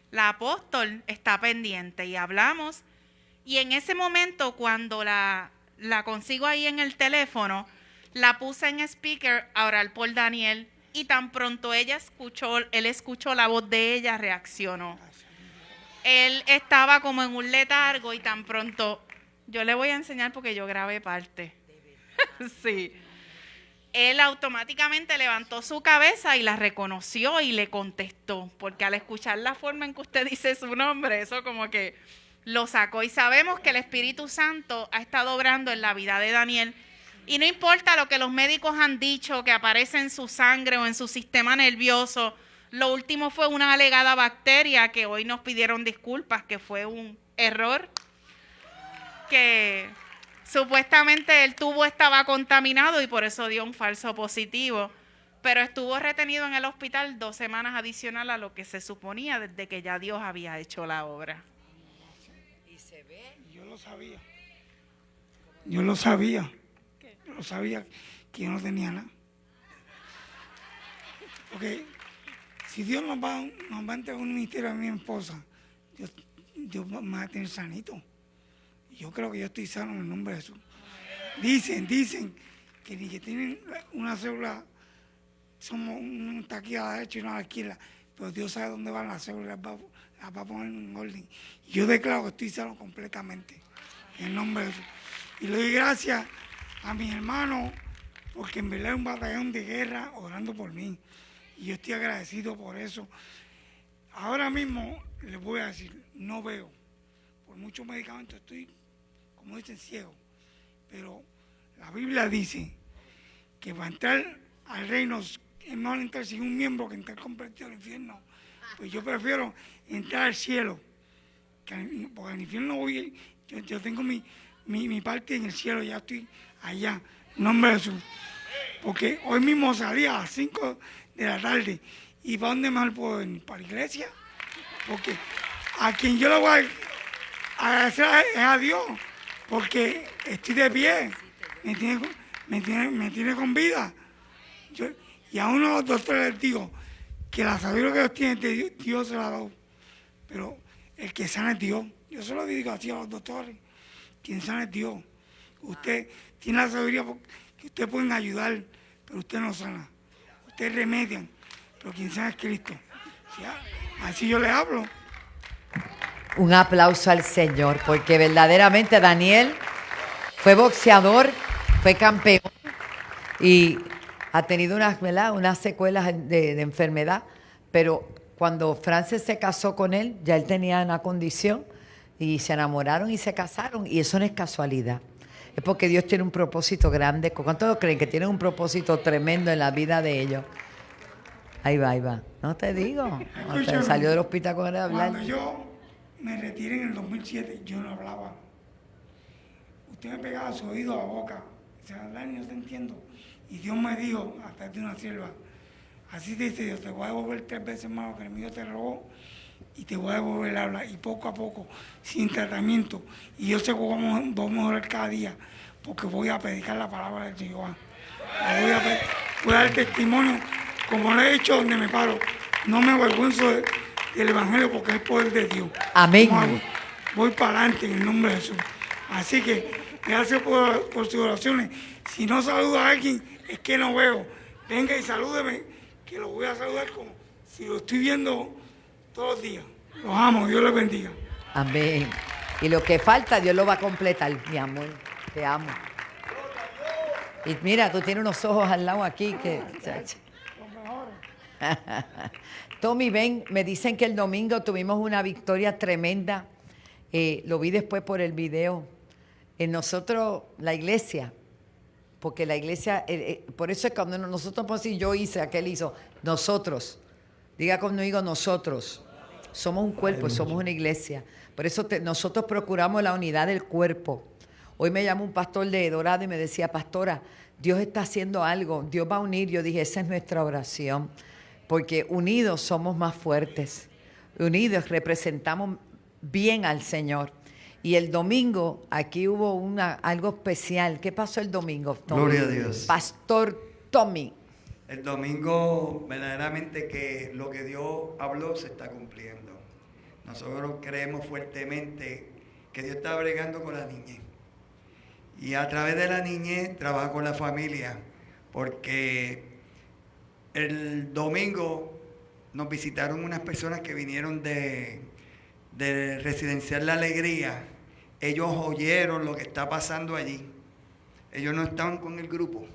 I: la apóstol está pendiente, y hablamos. Y en ese momento, cuando la consigo ahí en el teléfono, la puse en speaker a orar por Daniel. y tan pronto él escuchó la voz de ella, reaccionó. Él estaba como en un letargo y tan pronto, yo le voy a enseñar porque yo grabé parte. Sí. Él automáticamente levantó su cabeza y la reconoció y le contestó, porque al escuchar la forma en que usted dice su nombre, eso como que lo sacó. Y sabemos que el Espíritu Santo ha estado obrando en la vida de Daniel. Y no importa lo que los médicos han dicho, que aparece en su sangre o en su sistema nervioso, lo último fue una alegada bacteria que hoy nos pidieron disculpas, que fue un error, que supuestamente el tubo estaba contaminado y por eso dio un falso positivo, pero estuvo retenido en el hospital 2 semanas adicional a lo que se suponía desde que ya Dios había hecho la obra.
G: Y se ve.
J: Yo lo sabía. Yo lo sabía. Yo lo sabía que yo no tenía nada. Porque si Dios nos va a entregar un ministerio a mi esposa, Dios me va a tener sanito. Yo creo que yo estoy sano en el nombre de Jesús. Dicen que ni que tienen una célula, somos un taquilla a la derecha y una a la izquierda, pero Dios sabe dónde van las células, las va a poner en orden. Y yo declaro que estoy sano completamente, en el nombre de Jesús. Y le doy gracias a mis hermanos, porque en verdad es un batallón de guerra orando por mí. Y yo estoy agradecido por eso. Ahora mismo les voy a decir, no veo. Por muchos medicamentos estoy, como dicen, ciego. Pero la Biblia dice que para entrar al reino es mejor entrar sin un miembro que entrar completo al infierno. Pues yo prefiero entrar al cielo. Porque al infierno voy, yo tengo mi parte en el cielo, ya estoy allá. En nombre de Jesús. Porque hoy mismo salí a las 5 de la tarde. ¿Y para dónde mejor puedo venir? ¿Para la iglesia? Porque a quien yo le voy a agradecer es a Dios. Porque estoy de pie. Me tiene con vida. Y a uno de los doctores les digo que la sabiduría que Dios tiene, Dios se la ha dado. Pero el que sana es Dios. Yo se lo digo así a los doctores. Quien sana es Dios. Usted tiene la sabiduría que ustedes pueden ayudar, pero usted no sana. Ustedes remedian, pero quien sana es Cristo. ¿Sí? Así yo le hablo.
G: Un aplauso al Señor, porque verdaderamente Daniel fue boxeador, fue campeón y ha tenido unas secuelas de enfermedad, pero cuando Frances se casó con él, ya él tenía una condición y se enamoraron y se casaron, y eso no es casualidad. Es porque Dios tiene un propósito grande. ¿Cuántos creen que tiene un propósito tremendo en la vida de ellos? Ahí va. No te digo. Salió del hospital con él a hablar.
J: Cuando yo me retiré en el 2007, yo no hablaba. Usted me pegaba su oído a la boca. O sea, Dani, no te entiendo. Y Dios me dijo, hasta de una sierva, así te dice Dios, te voy a devolver 3 veces más lo que el enemigo te robó y te voy a devolver el habla. Y poco a poco, sin tratamiento. Y yo sé que vamos a mejorar cada día, porque voy a predicar la palabra de Jehová. Voy a dar testimonio, como lo he hecho donde me paro. No me avergüenzo del Evangelio, porque es el poder de Dios.
G: Amén.
J: Voy para adelante en el nombre de Jesús. Así que gracias por sus oraciones. Si no saludo a alguien, es que no veo. Venga y salúdeme, que lo voy a saludar como si lo estoy viendo todos los días. Los amo, Dios les bendiga.
G: Amén. Y lo que falta, Dios lo va a completar, mi amor. Te amo. Y mira, tú tienes unos ojos al lado aquí que... Tommy, ven, me dicen que el domingo tuvimos una victoria tremenda. Lo vi después por el video. Nosotros, la iglesia, porque la iglesia, por eso es cuando nosotros podemos decir yo hice, aquel hizo, nosotros. Diga conmigo nosotros. Somos un cuerpo, somos una iglesia. Por eso nosotros procuramos la unidad del cuerpo. Hoy me llamó un pastor de Dorado y me decía, pastora, Dios está haciendo algo, Dios va a unir. Yo dije, esa es nuestra oración, porque unidos somos más fuertes. Unidos representamos bien al Señor. Y el domingo aquí hubo algo especial. ¿Qué pasó el domingo, Tommy?
K: Gloria a Dios.
G: Pastor Tommy.
K: El domingo, verdaderamente que lo que Dios habló se está cumpliendo. Nosotros creemos fuertemente que Dios está bregando con la niñez. Y a través de la niñez trabaja con la familia. Porque El domingo nos visitaron unas personas que vinieron de Residencial La Alegría. Ellos oyeron lo que está pasando allí. Ellos no estaban con el grupo,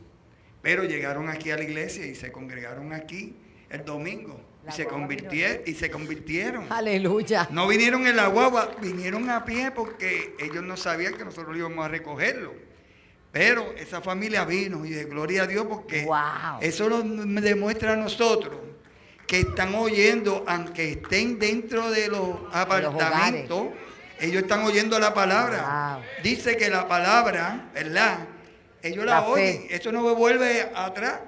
K: pero llegaron aquí a la iglesia y se congregaron aquí el domingo. Y se convirtieron.
G: Aleluya.
K: No vinieron en la guagua, vinieron a pie porque ellos no sabían que nosotros íbamos a recogerlo. Pero esa familia vino y de gloria a Dios porque eso nos demuestra a nosotros que están oyendo, aunque estén dentro de los apartamentos, ellos están oyendo la palabra. Dice que la palabra, ¿verdad? Ellos la oyen, eso no vuelve atrás,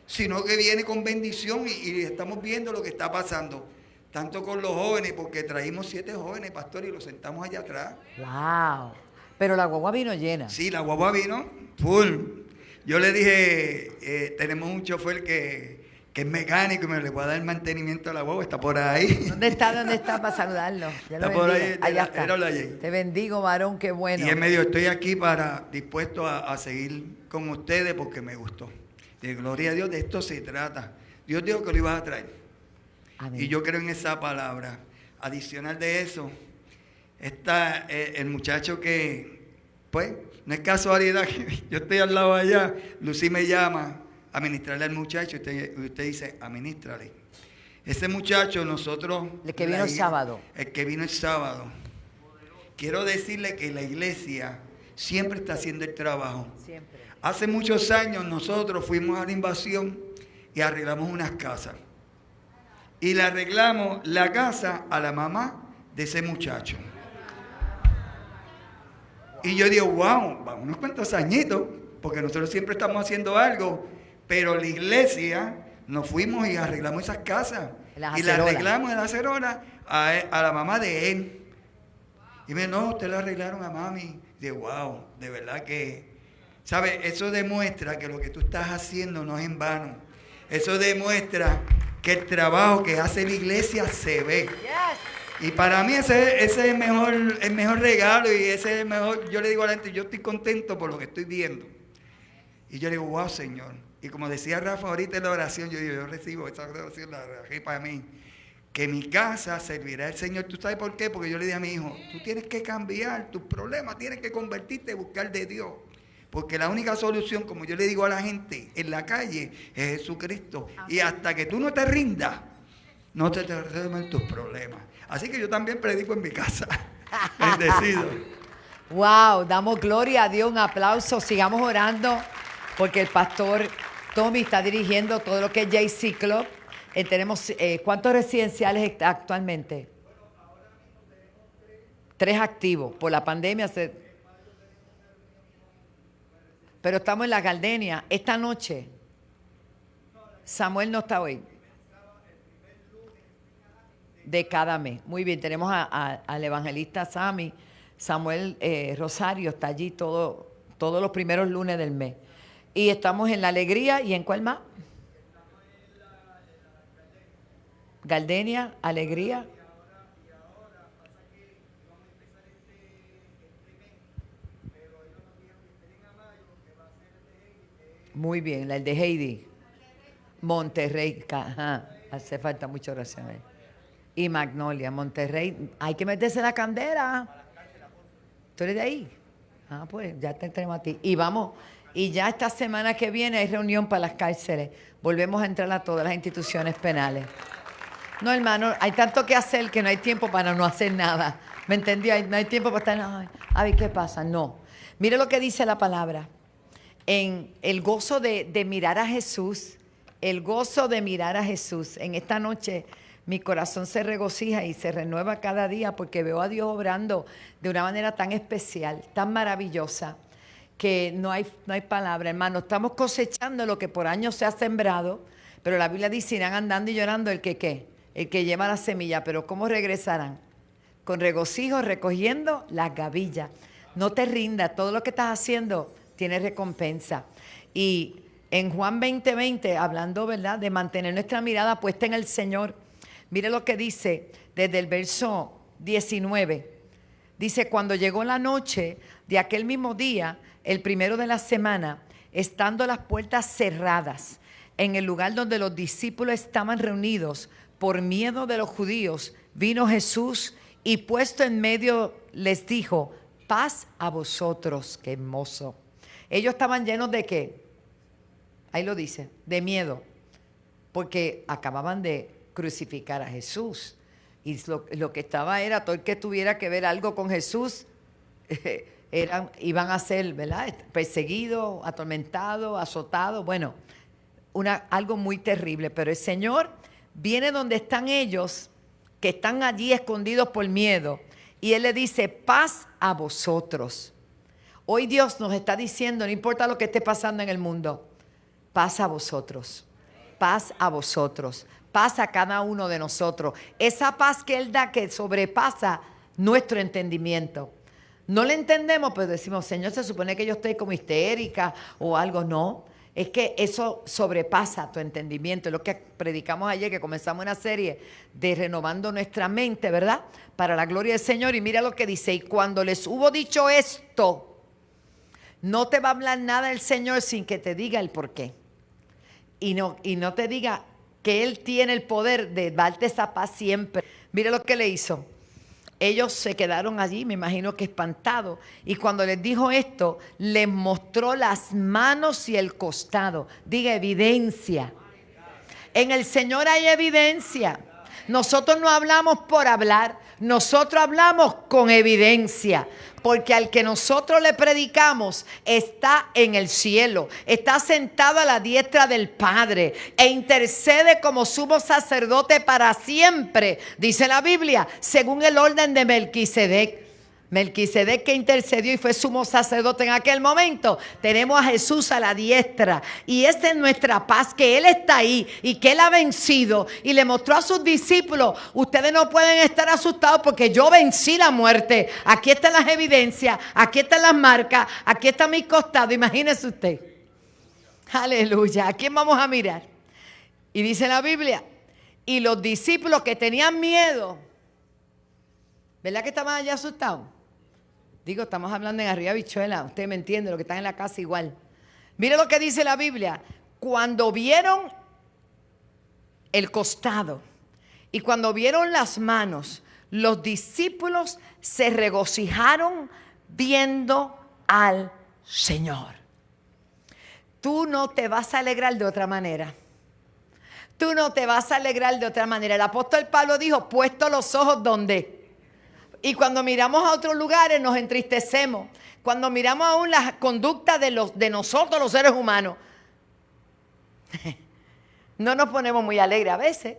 K: sino que viene con bendición y estamos viendo lo que está pasando. Tanto con los jóvenes, porque traímos 7 jóvenes, pastor, y los sentamos allá atrás.
G: ¡Wow! Pero la guagua vino llena.
K: Sí, la guagua vino full. Yo le dije, tenemos un chofer que es mecánico y me le voy a dar mantenimiento a la guagua, está por ahí.
G: ¿Dónde está para saludarlo?
K: Está por ahí.
G: Allá está. Te bendigo, varón, qué bueno.
K: Y él me dijo, estoy aquí dispuesto a seguir con ustedes porque me gustó. De gloria a Dios, de esto se trata. Dios dijo que lo ibas a traer. Amén. Y yo creo en esa palabra. Adicional de eso, está el muchacho que, pues, no es casualidad que yo estoy al lado allá. Lucy me llama a ministrarle al muchacho y usted dice, administrale. Ese muchacho nosotros...
G: El que vino el sábado.
K: El que vino el sábado. Quiero decirle que la iglesia siempre está haciendo el trabajo. Siempre. Hace muchos años nosotros fuimos a la invasión y arreglamos unas casas. Y le arreglamos la casa a la mamá de ese muchacho. Y yo digo, wow, vamos unos cuantos añitos, porque nosotros siempre estamos haciendo algo, pero la iglesia nos fuimos y arreglamos esas casas. Y la arreglamos en la acerola a la mamá de él. Y me dijo, no, ustedes la arreglaron a mami. Y digo, wow, de verdad que... ¿Sabes? Eso demuestra que lo que tú estás haciendo no es en vano. Eso demuestra que el trabajo que hace la iglesia se ve. Y para mí ese es el mejor regalo y ese es el mejor. Yo le digo a la gente, yo estoy contento por lo que estoy viendo. Y yo le digo, wow, Señor. Y como decía Rafa ahorita en la oración, yo recibo esa oración, la rajé para mí. Que mi casa servirá al Señor. ¿Tú sabes por qué? Porque yo le dije a mi hijo, tú tienes que cambiar tus problemas, tienes que convertirte y buscar de Dios. Porque la única solución, como yo le digo a la gente en la calle, es Jesucristo. Y hasta que tú no te rindas, no te resuelven tus problemas. Así que yo también predico en mi casa. Bendecido.
G: Wow, damos gloria a Dios, un aplauso. Sigamos orando porque el pastor Tommy está dirigiendo todo lo que es JC Club. Tenemos, ¿cuántos residenciales está actualmente? 3 activos. Por la pandemia pero estamos en la Gardenia. Esta noche, Samuel no está hoy. De cada mes. Muy bien, tenemos al evangelista Samuel Rosario, está allí todos los primeros lunes del mes. Y estamos en La Alegría, ¿y en cuál más? Gardenia, Alegría. Muy bien, el de Heidi. Monterrey, ajá, hace falta mucha oración ahí. Y Magnolia, Monterrey, hay que meterse en la candela. ¿Tú eres de ahí? Ah, pues ya te tenemos a ti. Y vamos, y ya esta semana que viene hay reunión para las cárceles. Volvemos a entrar a todas las instituciones penales. No, hermano, hay tanto que hacer que no hay tiempo para no hacer nada. ¿Me entendió? No hay tiempo para estar, ay, a ver qué pasa. No. Mire lo que dice la palabra. En el gozo de mirar a Jesús, el gozo de mirar a Jesús. En esta noche mi corazón se regocija y se renueva cada día porque veo a Dios obrando de una manera tan especial, tan maravillosa, que no hay palabra, hermano. Estamos cosechando lo que por años se ha sembrado, pero la Biblia dice, irán andando y llorando el que ¿qué? El que lleva la semilla, pero ¿cómo regresarán? Con regocijo, recogiendo las gavillas. No te rindas, todo lo que estás haciendo tiene recompensa. Y en Juan 20:20, hablando, ¿verdad?, de mantener nuestra mirada puesta en el Señor, mire lo que dice desde el verso 19. Dice, cuando llegó la noche de aquel mismo día, el primero de la semana, estando las puertas cerradas, en el lugar donde los discípulos estaban reunidos, por miedo de los judíos, vino Jesús y puesto en medio les dijo: paz a vosotros. Qué hermoso. Ellos estaban llenos de ¿qué? Ahí lo dice, de miedo, porque acababan de crucificar a Jesús. Y lo que estaba era, todo el que tuviera que ver algo con Jesús, iban a ser, ¿verdad?, perseguidos, atormentados, azotados. Bueno, algo muy terrible. Pero el Señor viene donde están ellos, que están allí escondidos por miedo, y Él le dice: paz a vosotros. Hoy Dios nos está diciendo, no importa lo que esté pasando en el mundo, paz a vosotros, paz a vosotros, paz a cada uno de nosotros. Esa paz que Él da, que sobrepasa nuestro entendimiento. No le entendemos, pero decimos: Señor, se supone que yo estoy como histérica o algo. No, es que eso sobrepasa tu entendimiento. Es lo que predicamos ayer, que comenzamos una serie de renovando nuestra mente, ¿verdad?, para la gloria del Señor. Y mira lo que dice: y cuando les hubo dicho esto, no te va a hablar nada el Señor sin que te diga el por qué. Y no te diga que Él tiene el poder de darte esa paz siempre. Mira lo que le hizo. Ellos se quedaron allí, me imagino que espantados. Y cuando les dijo esto, les mostró las manos y el costado. Diga evidencia. En el Señor hay evidencia. Nosotros no hablamos por hablar, nosotros hablamos con evidencia. Porque al que nosotros le predicamos está en el cielo, está sentado a la diestra del Padre e intercede como sumo sacerdote para siempre, dice la Biblia, según el orden de Melquisedec. Melquisedec, que intercedió y fue sumo sacerdote en aquel momento. Tenemos a Jesús a la diestra, y esta es nuestra paz, que Él está ahí y que Él ha vencido, y le mostró a sus discípulos: ustedes no pueden estar asustados porque yo vencí la muerte. Aquí están las evidencias, aquí están las marcas, aquí está mi costado. Imagínese usted. Aleluya. ¿A quién vamos a mirar? Y dice la Biblia: y los discípulos que tenían miedo, ¿verdad que estaban allá asustados? Digo, estamos hablando en arriba bichuela, usted me entiende, lo que están en la casa igual. Mire lo que dice la Biblia: cuando vieron el costado y cuando vieron las manos, los discípulos se regocijaron viendo al Señor. Tú no te vas a alegrar de otra manera. Tú no te vas a alegrar de otra manera. El apóstol Pablo dijo: puesto los ojos ¿dónde? Y cuando miramos a otros lugares nos entristecemos. Cuando miramos aún la conducta de nosotros los seres humanos, no nos ponemos muy alegres a veces.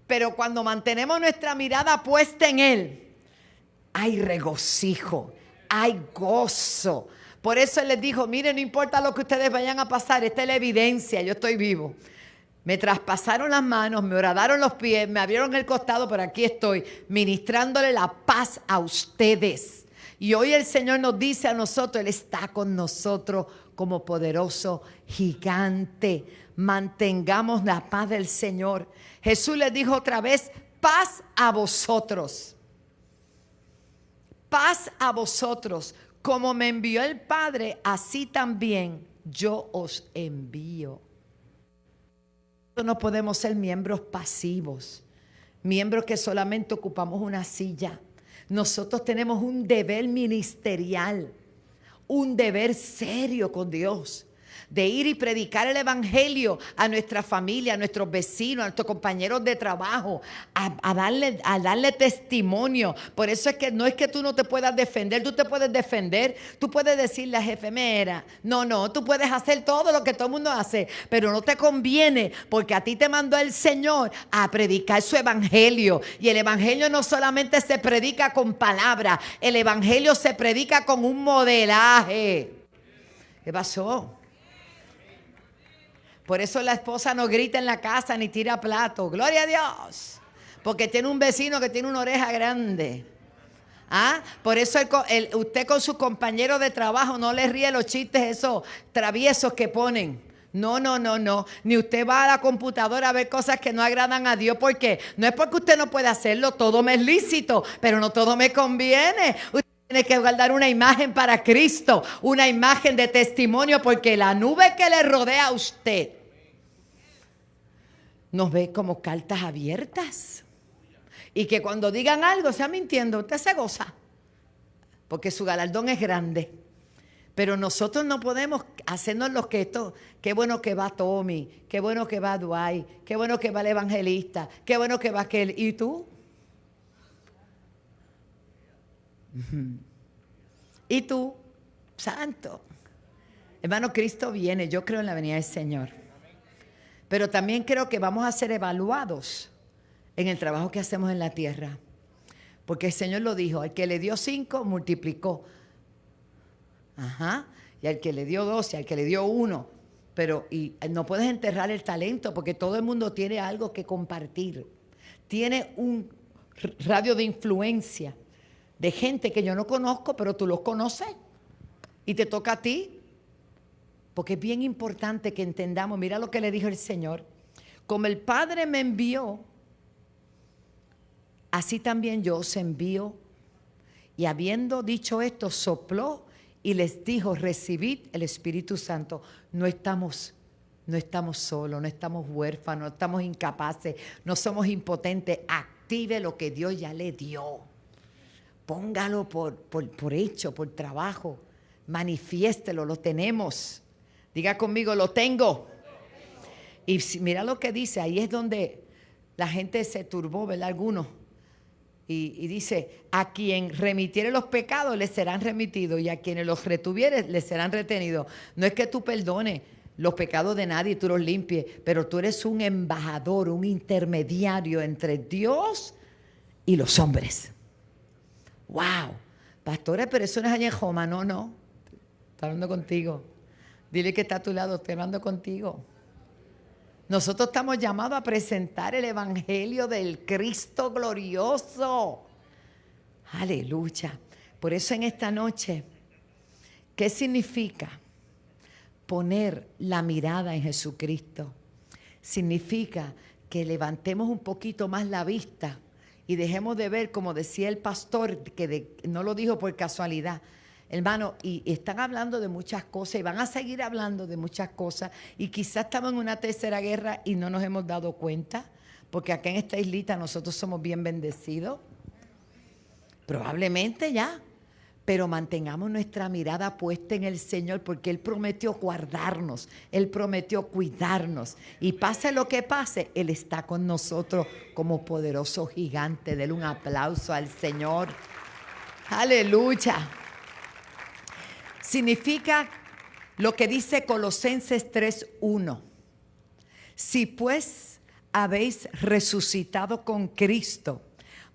G: Pero cuando mantenemos nuestra mirada puesta en Él, hay regocijo, hay gozo. Por eso Él les dijo: miren, no importa lo que ustedes vayan a pasar, esta es la evidencia, yo estoy vivo. Me traspasaron las manos, me horadaron los pies, me abrieron el costado, pero aquí estoy ministrándole la paz a ustedes. Y hoy el Señor nos dice a nosotros: Él está con nosotros como poderoso gigante. Mantengamos la paz del Señor. Jesús les dijo otra vez: paz a vosotros. Paz a vosotros. Como me envió el Padre, así también yo os envío. No podemos ser miembros pasivos, miembros que solamente ocupamos una silla. Nosotros tenemos un deber ministerial, un deber serio con Dios, de ir y predicar el evangelio a nuestra familia, a nuestros vecinos, a nuestros compañeros de trabajo, a darle testimonio. Por eso es que no es que tú no te puedas defender, tú te puedes defender, tú puedes decirle a jefe, mira, no, tú puedes hacer todo lo que todo el mundo hace, pero no te conviene, porque a ti te mandó el Señor a predicar su evangelio. Y el evangelio no solamente se predica con palabras, el evangelio se predica con un modelaje. ¿Qué pasó? Por eso la esposa no grita en la casa ni tira plato. Gloria a Dios. Porque tiene un vecino que tiene una oreja grande. ¿Ah? Por eso usted con su compañero de trabajo no le ríe los chistes esos traviesos que ponen. No. Ni usted va a la computadora a ver cosas que no agradan a Dios. ¿Por qué? No es porque usted no puede hacerlo. Todo me es lícito, pero no todo me conviene. Usted tiene que guardar una imagen para Cristo, una imagen de testimonio, porque la nube que le rodea a usted nos ve como cartas abiertas. Y que cuando digan algo, sea mintiendo, usted se goza. Porque su galardón es grande. Pero nosotros no podemos hacernos los que esto, qué bueno que va Tommy, qué bueno que va Dwight, qué bueno que va el evangelista, qué bueno que va aquel. ¿Y tú? ¿Y tú? Santo. Hermano, Cristo viene. Yo creo en la venida del Señor. Pero también creo que vamos a ser evaluados en el trabajo que hacemos en la tierra. Porque el Señor lo dijo, al que le dio 5, multiplicó. Ajá. Y al que le dio 2, y al que le dio 1. Pero y no puedes enterrar el talento porque todo el mundo tiene algo que compartir. Tiene un radio de influencia de gente que yo no conozco, pero tú los conoces. Y te toca a ti. Porque es bien importante que entendamos, mira lo que le dijo el Señor. Como el Padre me envió, así también yo os envío. Y habiendo dicho esto, sopló y les dijo, recibid el Espíritu Santo. No estamos solos, no estamos huérfanos, no estamos incapaces, no somos impotentes. Active lo que Dios ya le dio. Póngalo por hecho, por trabajo. Manifiéstelo, lo tenemos. Diga conmigo, lo tengo. Y mira lo que dice, ahí es donde la gente se turbó, ¿verdad? Algunos. Y dice, a quien remitiere los pecados les serán remitidos y a quienes los retuviere les serán retenidos. No es que tú perdones los pecados de nadie y tú los limpies, pero tú eres un embajador, un intermediario entre Dios y los hombres. ¡Wow! Pastores, pero eso no es allá en Joma. No. Está hablando contigo. Dile que está a tu lado, estoy hablando contigo. Nosotros estamos llamados a presentar el evangelio del Cristo glorioso. Aleluya. Por eso en esta noche, ¿qué significa poner la mirada en Jesucristo? Significa que levantemos un poquito más la vista y dejemos de ver, como decía el pastor, que no lo dijo por casualidad. Hermano, y están hablando de muchas cosas y van a seguir hablando de muchas cosas y quizás estamos en una tercera guerra y no nos hemos dado cuenta, porque acá en esta islita nosotros somos bien bendecidos. Probablemente ya, pero mantengamos nuestra mirada puesta en el Señor porque Él prometió guardarnos, Él prometió cuidarnos y pase lo que pase, Él está con nosotros como poderoso gigante. Denle un aplauso al Señor. Aleluya. Significa lo que dice Colosenses 3:1. Si pues habéis resucitado con Cristo,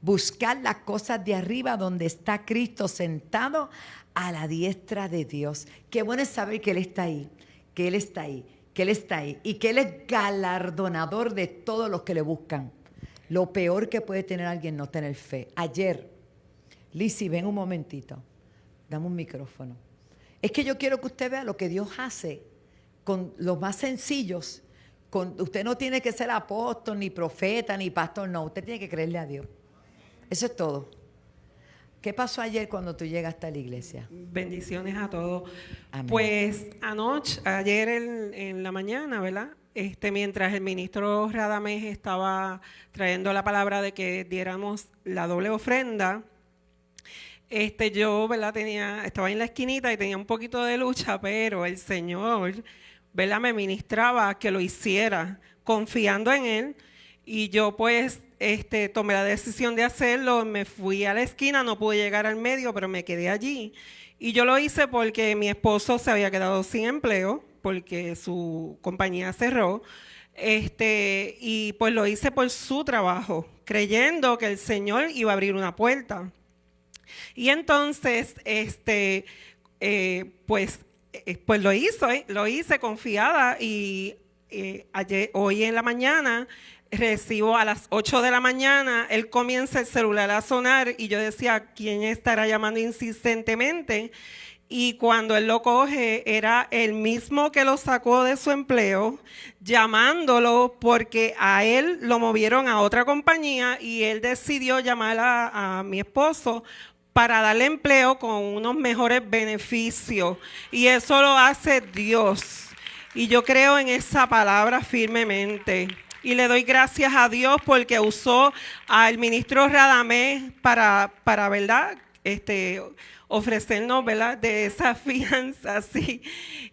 G: buscad las cosas de arriba donde está Cristo sentado a la diestra de Dios. Qué bueno es saber que Él está ahí, que Él está ahí, que Él está ahí y que Él es galardonador de todos los que le buscan. Lo peor que puede tener alguien no tener fe. Ayer, Lizzy, ven un momentito, dame un micrófono. Es que yo quiero que usted vea lo que Dios hace con los más sencillos. Usted no tiene que ser apóstol, ni profeta, ni pastor, no. Usted tiene que creerle a Dios. Eso es todo. ¿Qué pasó ayer cuando tú llegaste a la iglesia?
L: Bendiciones a todos.
G: Amén.
L: Pues ayer en la mañana, ¿verdad? Mientras el ministro Radamés estaba trayendo la palabra de que diéramos la doble ofrenda, yo, ¿verdad? Estaba en la esquinita y tenía un poquito de lucha, pero el Señor, ¿verdad? Me ministraba que lo hiciera, confiando en Él. Y yo, pues, tomé la decisión de hacerlo. Me fui a la esquina, no pude llegar al medio, pero me quedé allí. Y yo lo hice porque mi esposo se había quedado sin empleo, porque su compañía cerró. Y pues lo hice por su trabajo, creyendo que el Señor iba a abrir una puerta. Y entonces, pues lo hice confiada y hoy en la mañana recibo a las 8 de la mañana, él comienza el celular a sonar y yo decía, ¿quién estará llamando insistentemente? Y cuando él lo coge, era el mismo que lo sacó de su empleo, llamándolo porque a él lo movieron a otra compañía y él decidió llamar a mi esposo para darle empleo con unos mejores beneficios. Y eso lo hace Dios. Y yo creo en esa palabra firmemente. Y le doy gracias a Dios porque usó al ministro Radamés para ¿verdad? Ofrecernos, ¿verdad? De esa fianza, sí.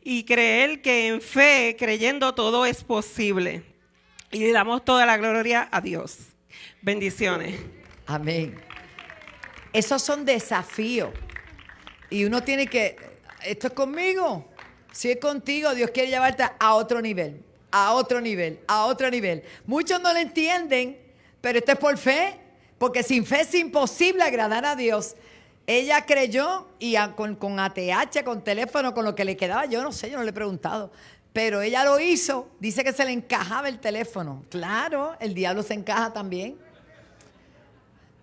L: Y creer que en fe, creyendo, todo es posible. Y le damos toda la gloria a Dios. Bendiciones.
G: Amén. Esos son desafíos. Y uno tiene que, esto es conmigo. Si es contigo, Dios quiere llevarte a otro nivel, a otro nivel, a otro nivel. Muchos no lo entienden, pero esto es por fe. Porque sin fe es imposible agradar a Dios. Ella creyó y con ATH, con teléfono, con lo que le quedaba, yo no sé, yo no le he preguntado. Pero ella lo hizo, dice que se le encajaba el teléfono. Claro, el diablo se encaja también.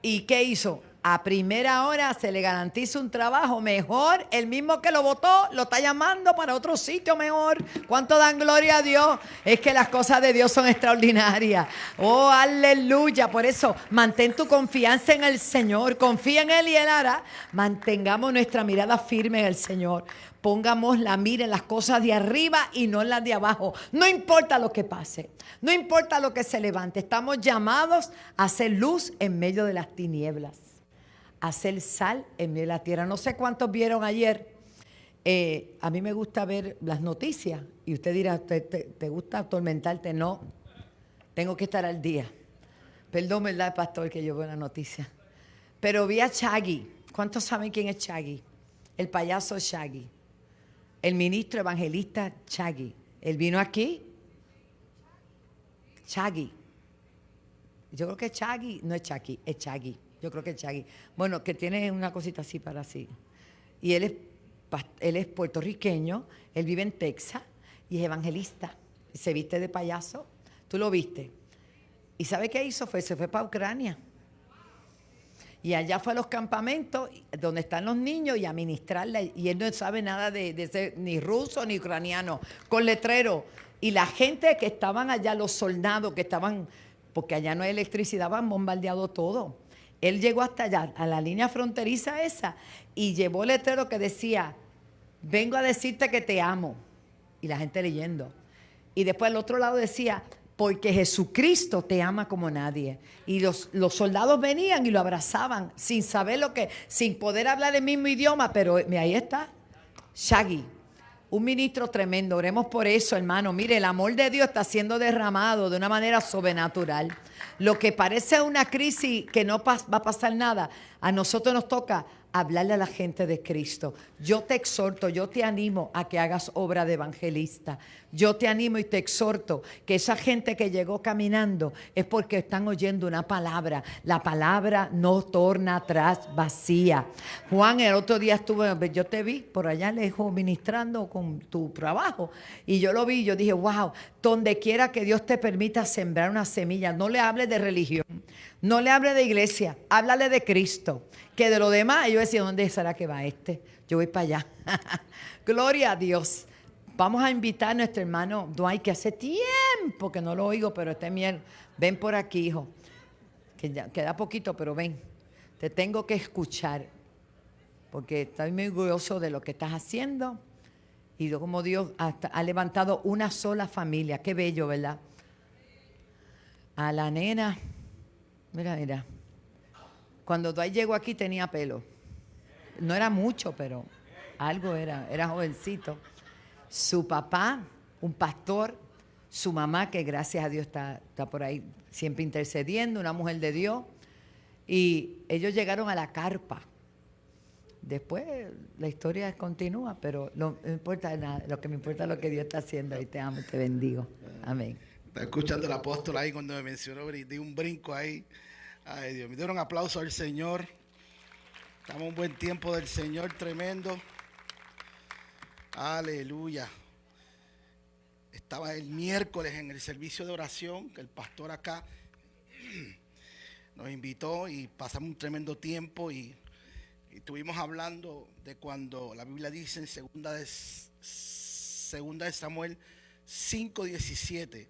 G: ¿Y qué hizo? A primera hora se le garantiza un trabajo mejor. El mismo que lo votó lo está llamando para otro sitio mejor. ¿Cuánto dan gloria a Dios? Es que las cosas de Dios son extraordinarias. Oh, aleluya. Por eso, mantén tu confianza en el Señor. Confía en Él y Él hará. Mantengamos nuestra mirada firme en el Señor. Pongamos la mira en las cosas de arriba y no en las de abajo. No importa lo que pase. No importa lo que se levante. Estamos llamados a hacer luz en medio de las tinieblas. Hacer sal en medio de la tierra. No sé cuántos vieron ayer. A mí me gusta ver las noticias. Y usted dirá, ¿te gusta atormentarte? No. Tengo que estar al día. Perdón, ¿verdad, pastor, que yo veo la noticia? Pero vi a Shaggy. ¿Cuántos saben quién es Shaggy? El payaso Shaggy. El ministro evangelista Shaggy. Él vino aquí. Shaggy. Yo creo que Shaggy. No es Shaggy, es Shaggy. Yo creo que es Shaggy. Bueno, que tiene una cosita así para así. Y él es puertorriqueño, él vive en Texas y es evangelista. Se viste de payaso. ¿Tú lo viste? ¿Y sabe qué hizo? Se fue para Ucrania. Y allá fue a los campamentos donde están los niños y a ministrarle. Y él no sabe nada de ser ni ruso ni ucraniano, con letrero. Y la gente que estaban allá, los soldados que estaban, porque allá no hay electricidad, han bombardeado todo. Él llegó hasta allá, a la línea fronteriza esa, y llevó el letrero que decía, vengo a decirte que te amo. Y la gente leyendo. Y después al otro lado decía, porque Jesucristo te ama como nadie. Y los soldados venían y lo abrazaban, sin saber sin poder hablar el mismo idioma, pero ahí está, Shaggy. Un ministro tremendo, oremos por eso, hermano. Mire, el amor de Dios está siendo derramado de una manera sobrenatural. Lo que parece una crisis que no va a pasar nada, a nosotros nos toca hablarle a la gente de Cristo. Yo te exhorto, yo te animo a que hagas obra de evangelista. Yo te animo y te exhorto que esa gente que llegó caminando es porque están oyendo una palabra. La palabra no torna atrás vacía. Juan, el otro día yo te vi por allá lejos ministrando con tu trabajo y yo lo vi, yo dije, wow, donde quiera que Dios te permita sembrar una semilla, no le hables de religión, no le hables de iglesia, háblale de Cristo. Que de lo demás, yo decía, ¿dónde será que va este? Yo voy para allá. Gloria a Dios. Vamos a invitar a nuestro hermano Dwight, que hace tiempo que no lo oigo, pero ven por aquí, hijo. Que ya queda poquito, pero ven. Te tengo que escuchar, porque estoy muy orgulloso de lo que estás haciendo y de cómo Dios ha levantado una sola familia. Qué bello, ¿verdad? A la nena, mira. Cuando Dwight llegó aquí tenía pelo. No era mucho, pero algo era jovencito. Su papá, un pastor, su mamá, que gracias a Dios está por ahí siempre intercediendo, una mujer de Dios. Y ellos llegaron a la carpa. Después la historia continúa, pero no importa nada. Lo que me importa es lo que Dios está haciendo. Y te amo, te bendigo. Amén.
M: Está escuchando el apóstol ahí cuando me mencionó, di un brinco ahí. Ay, Dios, me dieron un aplauso al Señor. Estamos en un buen tiempo del Señor, tremendo. Aleluya. Estaba el miércoles en el servicio de oración, que el pastor acá nos invitó y pasamos un tremendo tiempo y estuvimos hablando de cuando la Biblia dice en segunda de Samuel 5:17.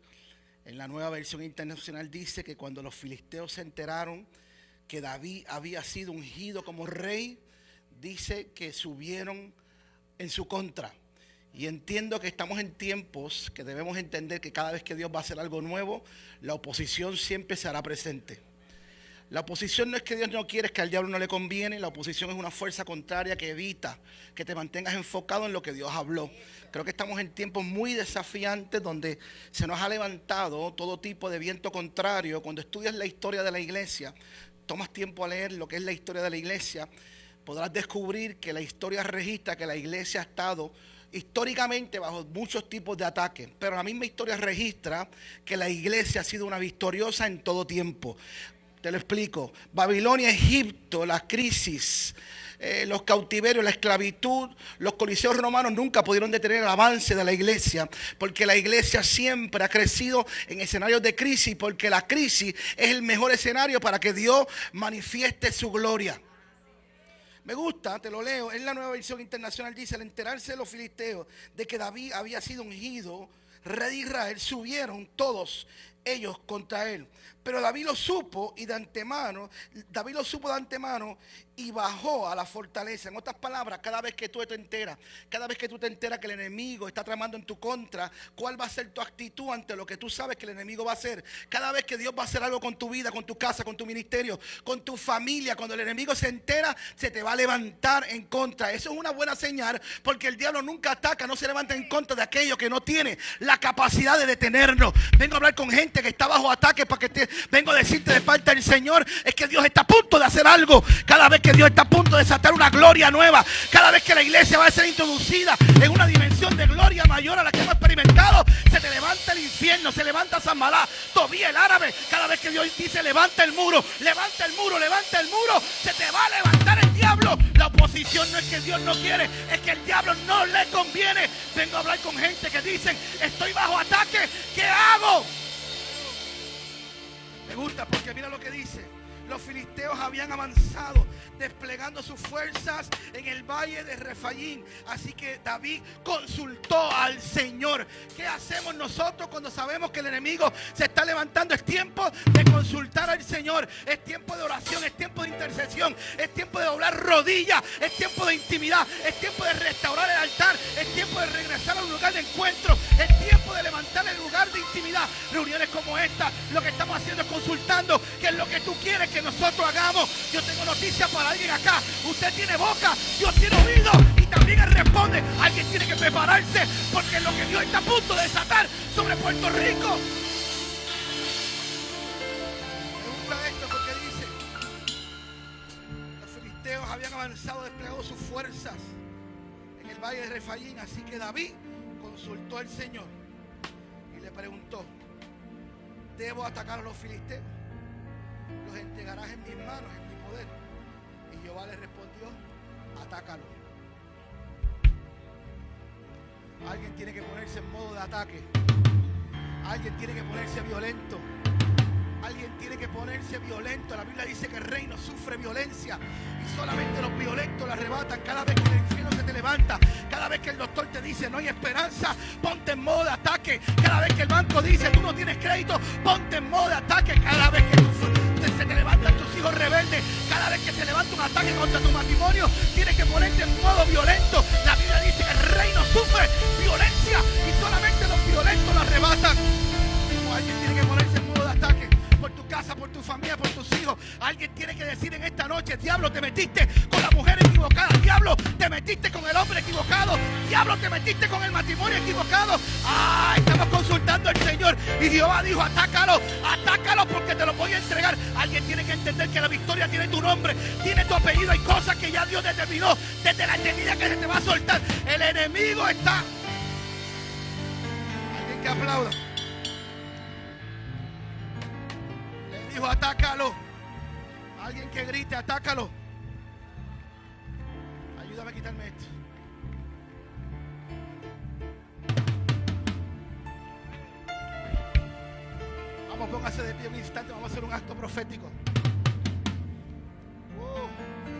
M: En la Nueva Versión Internacional dice que cuando los filisteos se enteraron que David había sido ungido como rey, dice que subieron en su contra Y entiendo que estamos en tiempos que debemos entender que cada vez que Dios va a hacer algo nuevo, la oposición siempre se hará presente. La oposición no es que Dios no quiere, es que al diablo no le conviene. La oposición es una fuerza contraria que evita que te mantengas enfocado en lo que Dios habló. Creo que estamos en tiempos muy desafiantes donde se nos ha levantado todo tipo de viento contrario. Cuando estudias la historia de la iglesia, tomas tiempo a leer lo que es la historia de la iglesia, podrás descubrir que la historia registra que la iglesia ha estado históricamente bajo muchos tipos de ataques, pero la misma historia registra que la iglesia ha sido una victoriosa en todo tiempo. Te lo explico. Babilonia, Egipto, la crisis, los cautiverios, la esclavitud, los coliseos romanos nunca pudieron detener el avance de la iglesia, porque la iglesia siempre ha crecido en escenarios de crisis, porque la crisis es el mejor escenario para que Dios manifieste su gloria. Me gusta, te lo leo, en la Nueva Versión Internacional dice: al enterarse de los filisteos de que David había sido ungido rey de Israel, subieron todos ellos contra él. Pero David lo supo de antemano y bajó a la fortaleza. En otras palabras, cada vez que tú te enteras que el enemigo está tramando en tu contra, ¿cuál va a ser tu actitud ante lo que tú sabes que el enemigo va a hacer? Cada vez que Dios va a hacer algo con tu vida, con tu casa, con tu ministerio, con tu familia, cuando el enemigo se entera, se te va a levantar en contra. Eso es una buena señal, porque el diablo nunca ataca, no se levanta en contra de aquello que no tiene la capacidad de detenernos. Vengo a hablar con gente que está bajo ataque vengo a decirte de parte del Señor, es que Dios está a punto de hacer algo. Cada vez que Dios está a punto de desatar una gloria nueva, cada vez que la iglesia va a ser introducida en una dimensión de gloria mayor a la que hemos experimentado, se te levanta el infierno, se levanta Zambalá, Tobía el árabe. Cada vez que Dios dice levanta el muro, levanta el muro, levanta el muro, se te va a levantar el diablo. La oposición no es que Dios no quiere, es que el diablo no le conviene. Vengo a hablar con gente que dicen: estoy bajo ataque, ¿qué hago? Me gusta porque mira lo que dice: los filisteos habían avanzado, desplegando sus fuerzas en el valle de Refaín. Así que David consultó al Señor. ¿Qué hacemos nosotros cuando sabemos que el enemigo se está levantando? Es tiempo de consultar al Señor. Es tiempo de oración, es tiempo de intercesión, es tiempo de doblar rodillas, es tiempo de intimidad, es tiempo de restaurar el altar, es tiempo de regresar a un lugar de encuentro, es tiempo de levantar el lugar de intimidad. Reuniones como esta, lo que estamos haciendo es consultando qué es lo que tú quieres que nosotros hagamos. Yo tengo noticias para alguien acá. Usted tiene boca, Dios tiene oído, y también Él responde. Alguien tiene que prepararse, porque lo que Dios está a punto de desatar sobre Puerto Rico. Me gusta esto porque dice: los filisteos habían avanzado, desplegado sus fuerzas en el valle de Refaín. Así que David consultó al Señor y le preguntó: ¿debo atacar a los filisteos? ¿Los entregarás en mis manos, en mi poder? Y Jehová le respondió: atácalo. Alguien tiene que ponerse en modo de ataque. Alguien tiene que ponerse violento. Alguien tiene que ponerse violento. La Biblia dice que el reino sufre violencia y solamente los violentos la arrebatan. Cada vez que el infierno se te levanta, cada vez que el doctor te dice no hay esperanza, ponte en modo de ataque. Cada vez que el banco dice tú no tienes crédito, ponte en modo de ataque. Cada vez que se te levantan tus hijos rebeldes, cada vez que se levanta un ataque contra tu matrimonio, tienes que ponerte en modo violento. La Biblia dice que el reino sufre violencia y solamente los violentos la arrebatan. Alguien tiene que ponerse en modo de ataque por tu casa, por tu familia, por tus hijos. Alguien tiene que decir en esta noche: diablo, te metiste con la mujer equivocada, diablo, te metiste con el hombre equivocado, diablo, te metiste con el matrimonio equivocado. Estamos consultando al Señor y Jehová dijo: atácalo, atácalo, porque te lo voy a entregar. Alguien tiene que entender que la victoria tiene tu nombre, tiene tu apellido. Hay cosas que ya Dios determinó desde la eternidad que se te va a soltar. El enemigo está. Alguien que aplauda. Dijo: atácalo. Alguien que grite: atácalo. Ayúdame a quitarme esto. Vamos, póngase de pie un instante. Vamos a hacer un acto profético.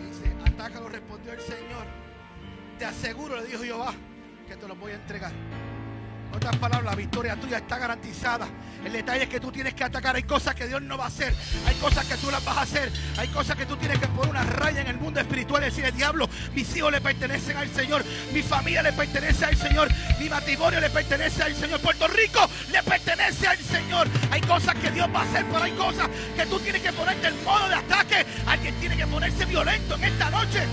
M: Dice: atácalo, respondió el Señor. Te aseguro, le dijo Jehová, que te lo voy a entregar. En otras palabras, la victoria tuya está garantizada. El detalle es que tú tienes que atacar. Hay cosas que Dios no va a hacer. Hay cosas que tú las vas a hacer. Hay cosas que tú tienes que poner una raya en el mundo espiritual y decirle: diablo, mis hijos le pertenecen al Señor. Mi familia le pertenece al Señor. Mi matrimonio le pertenece al Señor. Puerto Rico le pertenece al Señor. Hay cosas que Dios va a hacer, pero hay cosas que tú tienes que ponerte en modo de ataque. Alguien tiene que ponerse violento en esta noche.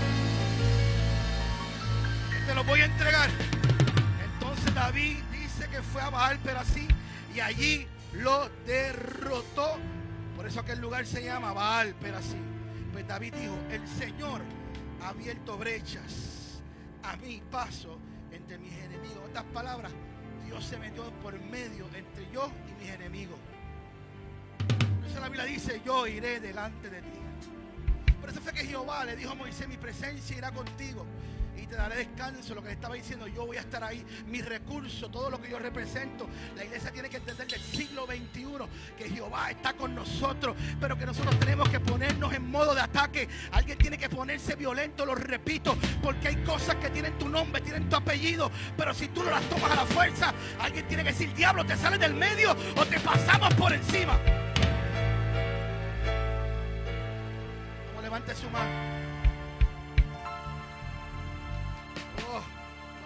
M: Te lo voy a entregar. Entonces David dice que fue a Baal Perasim y allí lo derrotó. Por eso aquel lugar se llama Baal Perasim. Pues David dijo: el Señor ha abierto brechas a mi paso entre mis enemigos. En otras palabras, Dios se metió por medio entre yo y mis enemigos. Por eso la Biblia dice: yo iré delante de ti. Por eso fue que Jehová le dijo a Moisés: mi presencia irá contigo y te daré descanso. Lo que le estaba diciendo: yo voy a estar ahí, mis recursos, todo lo que yo represento. La iglesia tiene que entender del siglo XXI que Jehová está con nosotros, pero que nosotros tenemos que ponernos en modo de ataque. Alguien tiene que ponerse violento, lo repito, porque hay cosas que tienen tu nombre, tienen tu apellido, pero si tú no las tomas a la fuerza, alguien tiene que decir: diablo, te sales del medio o te pasamos por encima. Vamos, levante su mano.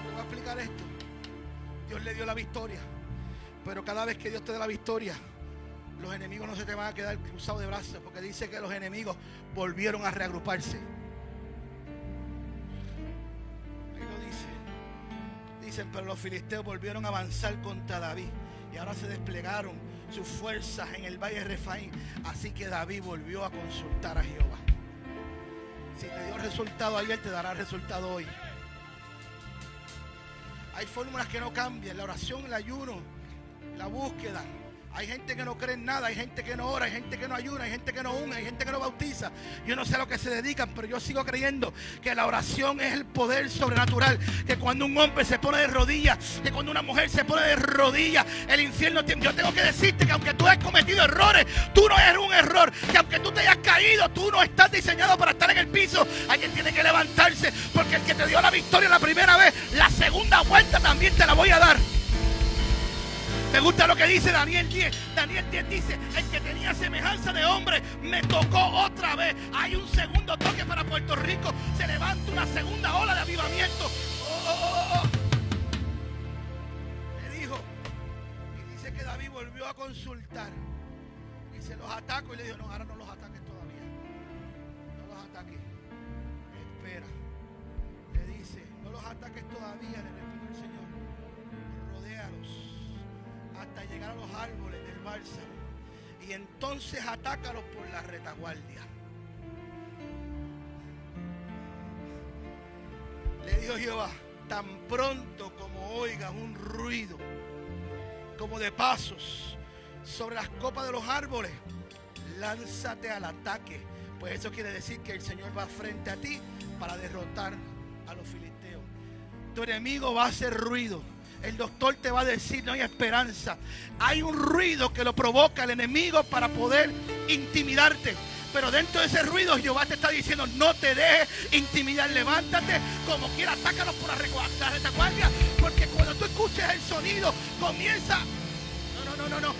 M: Voy a explicar esto. Dios le dio la victoria, pero cada vez que Dios te da la victoria, los enemigos no se te van a quedar cruzados de brazos, porque dice que los enemigos volvieron a reagruparse. Ahí lo dice. Dicen: pero los filisteos volvieron a avanzar contra David y ahora se desplegaron sus fuerzas en el valle de Refaim. Así que David volvió a consultar a Jehová. Si te dio el resultado ayer, te dará el resultado hoy. Hay fórmulas que no cambian: la oración, el ayuno, la búsqueda. Hay gente que no cree en nada, hay gente que no ora, hay gente que no ayuna, hay gente que no unge, hay gente que no bautiza. Yo no sé a lo que se dedican, pero yo sigo creyendo que la oración es el poder sobrenatural. Que cuando un hombre se pone de rodillas, que cuando una mujer se pone de rodillas, el infierno tiene. Yo tengo que decirte que aunque tú hayas cometido errores, tú no eres un error. Que aunque tú te hayas caído, tú no estás diseñado para estar en el piso. Alguien tiene que levantarse, porque el que te dio la victoria la primera vez, la segunda vuelta también te la voy a dar. Me gusta lo que dice Daniel 10. Daniel 10 dice: el que tenía semejanza de hombre me tocó otra vez. Hay un segundo toque para Puerto Rico. Se levanta una segunda ola de avivamiento. Le dijo, y dice que David volvió a consultar. Dice: los ataco. Y le dijo: no, ahora no los ataques todavía. No los ataques. Espera. Le dice: no los ataques todavía. Le respondió el Señor: rodéalos hasta llegar a los árboles del bálsamo, y entonces atácalos por la retaguardia. Le dijo Jehová: tan pronto como oigas un ruido como de pasos sobre las copas de los árboles, lánzate al ataque, pues eso quiere decir que el Señor va frente a ti para derrotar a los filisteos. Tu enemigo va a hacer ruido. El doctor te va a decir: no hay esperanza. Hay un ruido que lo provoca el enemigo para poder intimidarte. Pero dentro de ese ruido Jehová te está diciendo: no te dejes intimidar. Levántate, como quiera, atácalos por la retaguardia. Porque cuando tú escuches el sonido, comienza. No.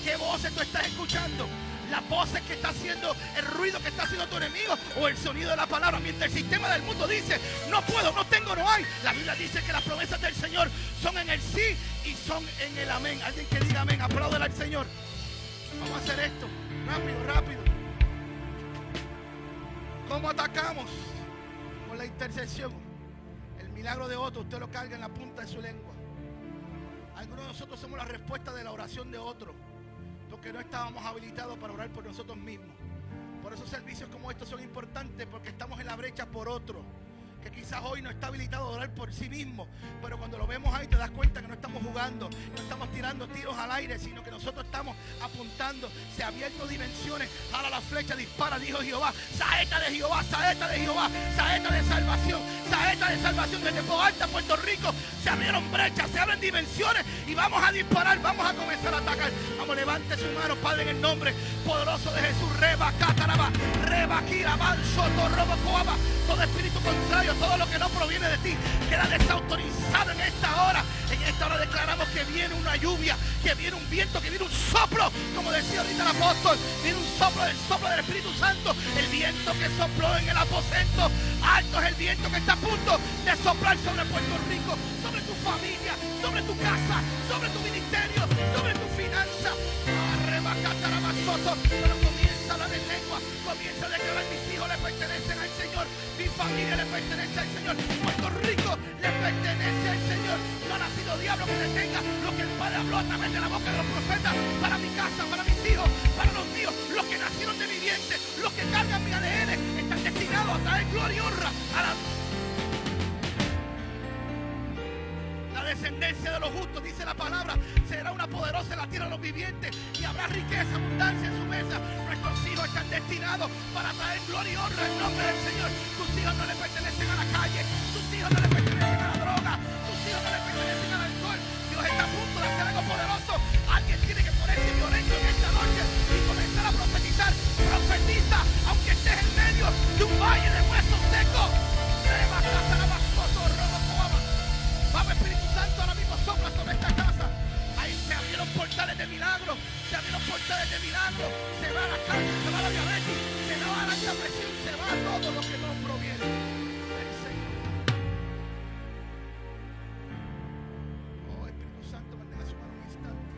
M: ¿Qué voces tú estás escuchando? Las voces que está haciendo, el ruido que está haciendo tu enemigo, o el sonido de la palabra. Mientras el sistema del mundo dice: no puedo, no tengo, no hay. La Biblia dice que las promesas del Señor son en el sí y son en el amén. Alguien que diga amén, apláudele al Señor. Vamos a hacer esto, rápido. ¿Cómo atacamos? Con la intercesión. El milagro de otro, usted lo carga en la punta de su lengua. Algunos de nosotros somos la respuesta de la oración de otro, porque no estábamos habilitados para orar por nosotros mismos. Por eso servicios como estos son importantes, porque estamos en la brecha por otro, que quizás hoy no está habilitado a orar por sí mismo, pero cuando lo vemos ahí te das cuenta que no estamos jugando, no estamos tirando tiros al aire, sino que nosotros estamos apuntando. Se han abierto dimensiones, jala la flecha, dispara, dijo Jehová. Saeta de Jehová, saeta de Jehová, saeta de salvación desde Coalta, Puerto Rico. Se abrieron brechas, se abren dimensiones y vamos a disparar, vamos a comenzar a atacar. Vamos, levante su mano, Padre, en el nombre poderoso de Jesús. Reba, cataraba, reba, kiraba, soto, robo, coaba. Todo espíritu contrario, todo lo que no proviene de ti, queda desautorizado en esta hora. En esta esta hora declaramos que viene una lluvia, que viene un viento, que viene un soplo, como decía ahorita el apóstol, viene un soplo del Espíritu Santo, el viento que sopló en el aposento alto es el viento que está a punto de soplar sobre Puerto Rico, sobre tu familia, sobre tu casa, sobre tu ministerio, sobre tu finanza. Pero comienza a hablar en lengua, comienza a declarar: mis hijos le pertenecen al Señor, mi familia le pertenece al Señor, Puerto Rico le pertenece al Señor. No ha nacido diablo que detenga lo que el Padre habló a través de la boca de los profetas para mi casa, para mis hijos, para los míos, los que nacieron de mi vientre, los que cargan mi ADN, están destinados a traer gloria y honra a la descendencia de los justos. Dice la palabra: será una poderosa en la tierra de los vivientes y habrá riqueza, abundancia en su mesa. Nuestros hijos están destinados para traer gloria y honra en nombre del Señor. Tus hijos no le pertenecen a la calle, tus hijos no le pertenecen a la droga, tus hijos no le pertenecen al alcohol. Dios está a punto de hacer algo poderoso. Alguien tiene que ponerse violento en esta noche y comenzar a profetizar. Profetiza aunque estés en medio de un valle de huesos secos. Vamos, Espíritu Santo, ahora mismo sopla sobre esta casa. Ahí se abrieron portales de milagros, se abrieron portales de milagros. Se va la cáncer, se va la diabetes, se va la alta presión, se va todo lo que no proviene del Señor. Oh, Espíritu Santo, mantenga su mano un instante.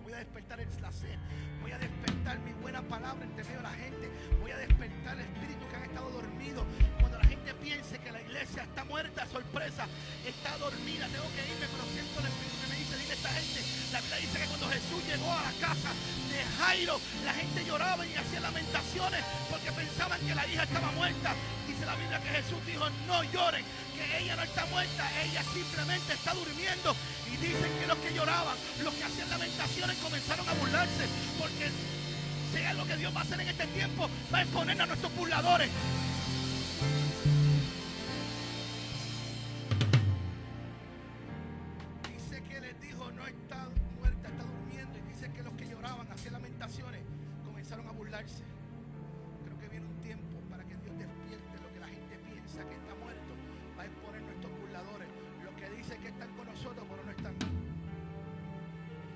M: Voy a despertar la sed, voy a despertar mi buena palabra entre medio de la gente, voy a despertar el espíritu que han estado dormidos. Cuando la gente piense que la iglesia está muerta, sorpresa, está dormida, tengo que irme, pero siento el espíritu que me dice: dile a esta gente. La Biblia dice que cuando Jesús llegó a la casa de Jairo, la gente lloraba y hacía lamentaciones porque pensaban que la hija estaba muerta. Dice la Biblia que Jesús dijo: no lloren, que ella no está muerta, ella simplemente está durmiendo. Y dicen que los que lloraban, los que hacían lamentaciones, comenzaron a burlarse, porque si es lo que Dios va a hacer en este tiempo, va a exponer a nuestros burladores. Dice que les dijo: no está muerta, está durmiendo. Y dice que los que lloraban, hacían lamentaciones, comenzaron a burlarse. Creo que viene un tiempo para que Dios despierte lo que la gente piensa que está muerto. Va a exponer nuestros burladores. Lo que dice que están con nosotros, pero no están.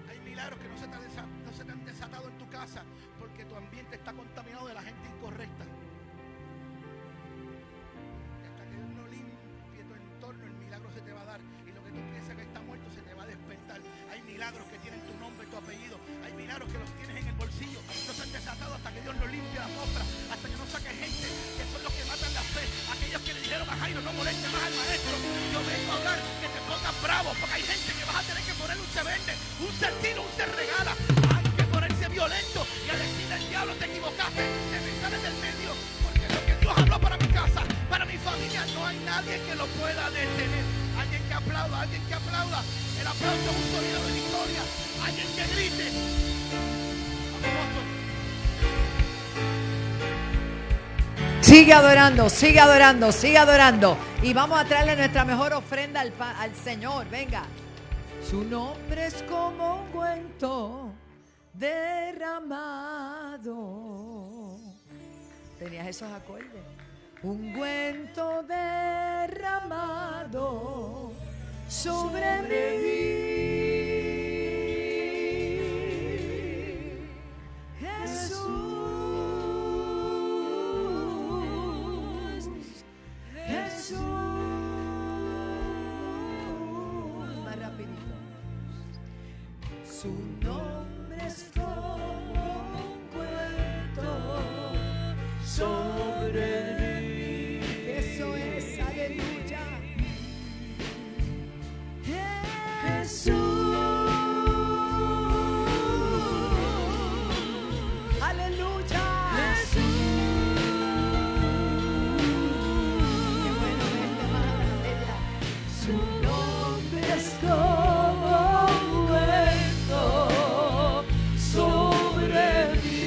M: Hay milagros que no se te han desatado en tu casa porque tu ambiente está contaminado de la gente incorrecta. Y hasta que Dios no limpie tu entorno, el milagro se te va a dar. Y lo que tú piensas que está muerto se te va a despertar. Hay milagros que tienen tu nombre y tu apellido. Hay milagros que los tienes en el bolsillo. No se han desatado hasta que Dios no limpie la cofra. Hasta que no saque gente que son los que matan la fe. Aquellos que le dijeron a Jairo: no moleste más al maestro. Yo vengo a hablar que te pongas bravo, porque hay gente que vas a tener que ponerle un se vende, un se tira, un se regala. Hay que ponerse violento y a decirle al diablo: te equivocaste, te me sales del medio, porque lo que Dios habló para mi casa, para mi familia, no hay nadie que lo pueda detener. Alguien que aplauda, alguien que aplauda. El aplauso es un sonido de victoria. Alguien que grite.
G: Sigue adorando, sigue adorando, sigue adorando. Y vamos a traerle nuestra mejor ofrenda al Señor. Venga. Su nombre es como ungüento derramado. ¿Tenías esos acordes? Ungüento derramado sobre mí. Jesús,
F: Su nombre es como un cuento sobre mí.
G: Eso es, aleluya.
F: Jesús,
G: aleluya.
F: Jesús.
G: Qué bueno verte, hermana Bella.
F: Su nombre es como un cuento sobre mí.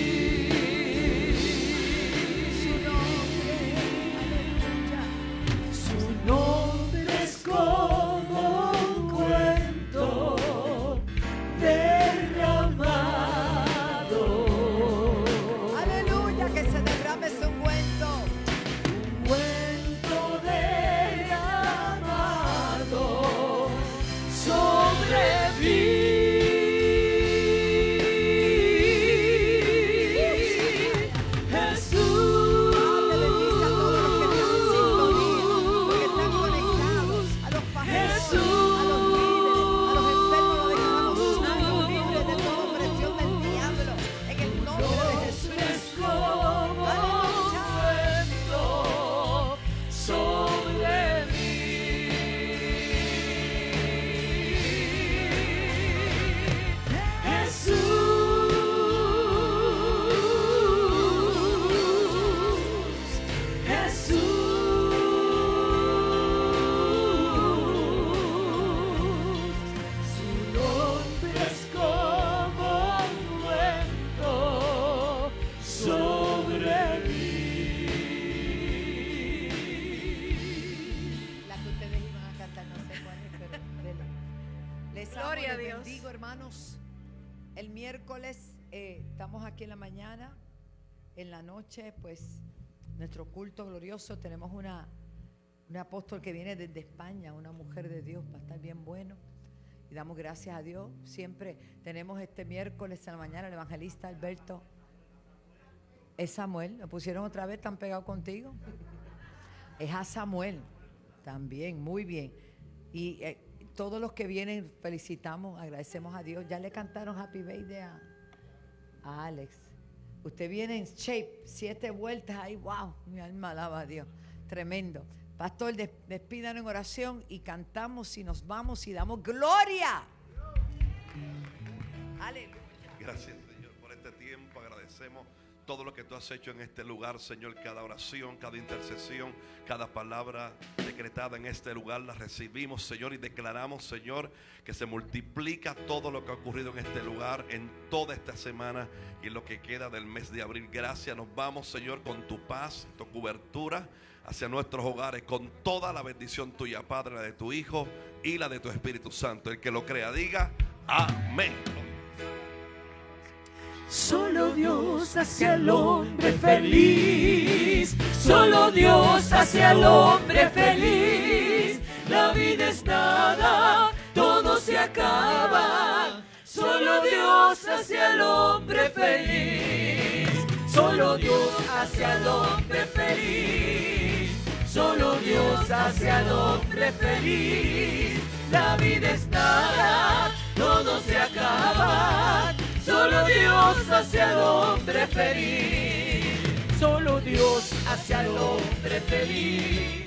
F: Su nombre es como un cuento derramado.
G: Aleluya, que se derrame su ungüento.
F: Un cuento derramado sobre mí. Jesús.
G: Padre, bendice a todos los que están en sintonía, los que están conectados, a los pastores, a los líderes, a los enfermos, los declaramos sanos, libres de toda opresión del diablo, en el nombre de Jesús. Aleluya.
F: Sobre mí. Jesús, Jesús, su nombre es como un cuento sobre mí.
G: La que ustedes iban a cantar, no sé cuál es, pero vela. Les amo,
C: Gloria a
G: les
C: Dios.
G: bendigo, hermanos. El miércoles estamos aquí en la mañana, en la noche, pues nuestro culto glorioso. Tenemos una apóstol que viene desde España, una mujer de Dios, va a estar bien bueno. Y damos gracias a Dios. Siempre tenemos este miércoles en la mañana el evangelista Alberto. Es Samuel, lo pusieron otra vez, tan pegado contigo. Es a Samuel también, muy bien. Y todos los que vienen felicitamos, agradecemos a Dios. Ya le cantaron Happy Birthday a Alex. Usted viene en shape, 7 vueltas ahí, wow, mi alma alaba a Dios, tremendo. Pastor, despídanos en oración y cantamos y nos vamos y damos gloria. Aleluya.
B: Gracias, Señor, por este tiempo. Agradecemos todo lo que tú has hecho en este lugar, Señor. Cada oración, cada intercesión, cada palabra decretada en este lugar la recibimos, Señor, y declaramos, Señor, que se multiplica todo lo que ha ocurrido en este lugar en toda esta semana y lo que queda del mes de abril. Gracias, nos vamos, Señor, con tu paz, tu cobertura hacia nuestros hogares, con toda la bendición tuya, Padre, la de tu Hijo y la de tu Espíritu Santo. El que lo crea diga amén.
F: Solo Dios hace al hombre feliz. Solo Dios hace al hombre feliz. La vida es nada, todo se acaba. Solo Dios hace al hombre feliz. Solo Dios hace al hombre feliz. Solo Dios hace al hombre feliz. La vida es nada, todo se acaba. Solo Dios hace al hombre feliz. Solo Dios hace al hombre feliz.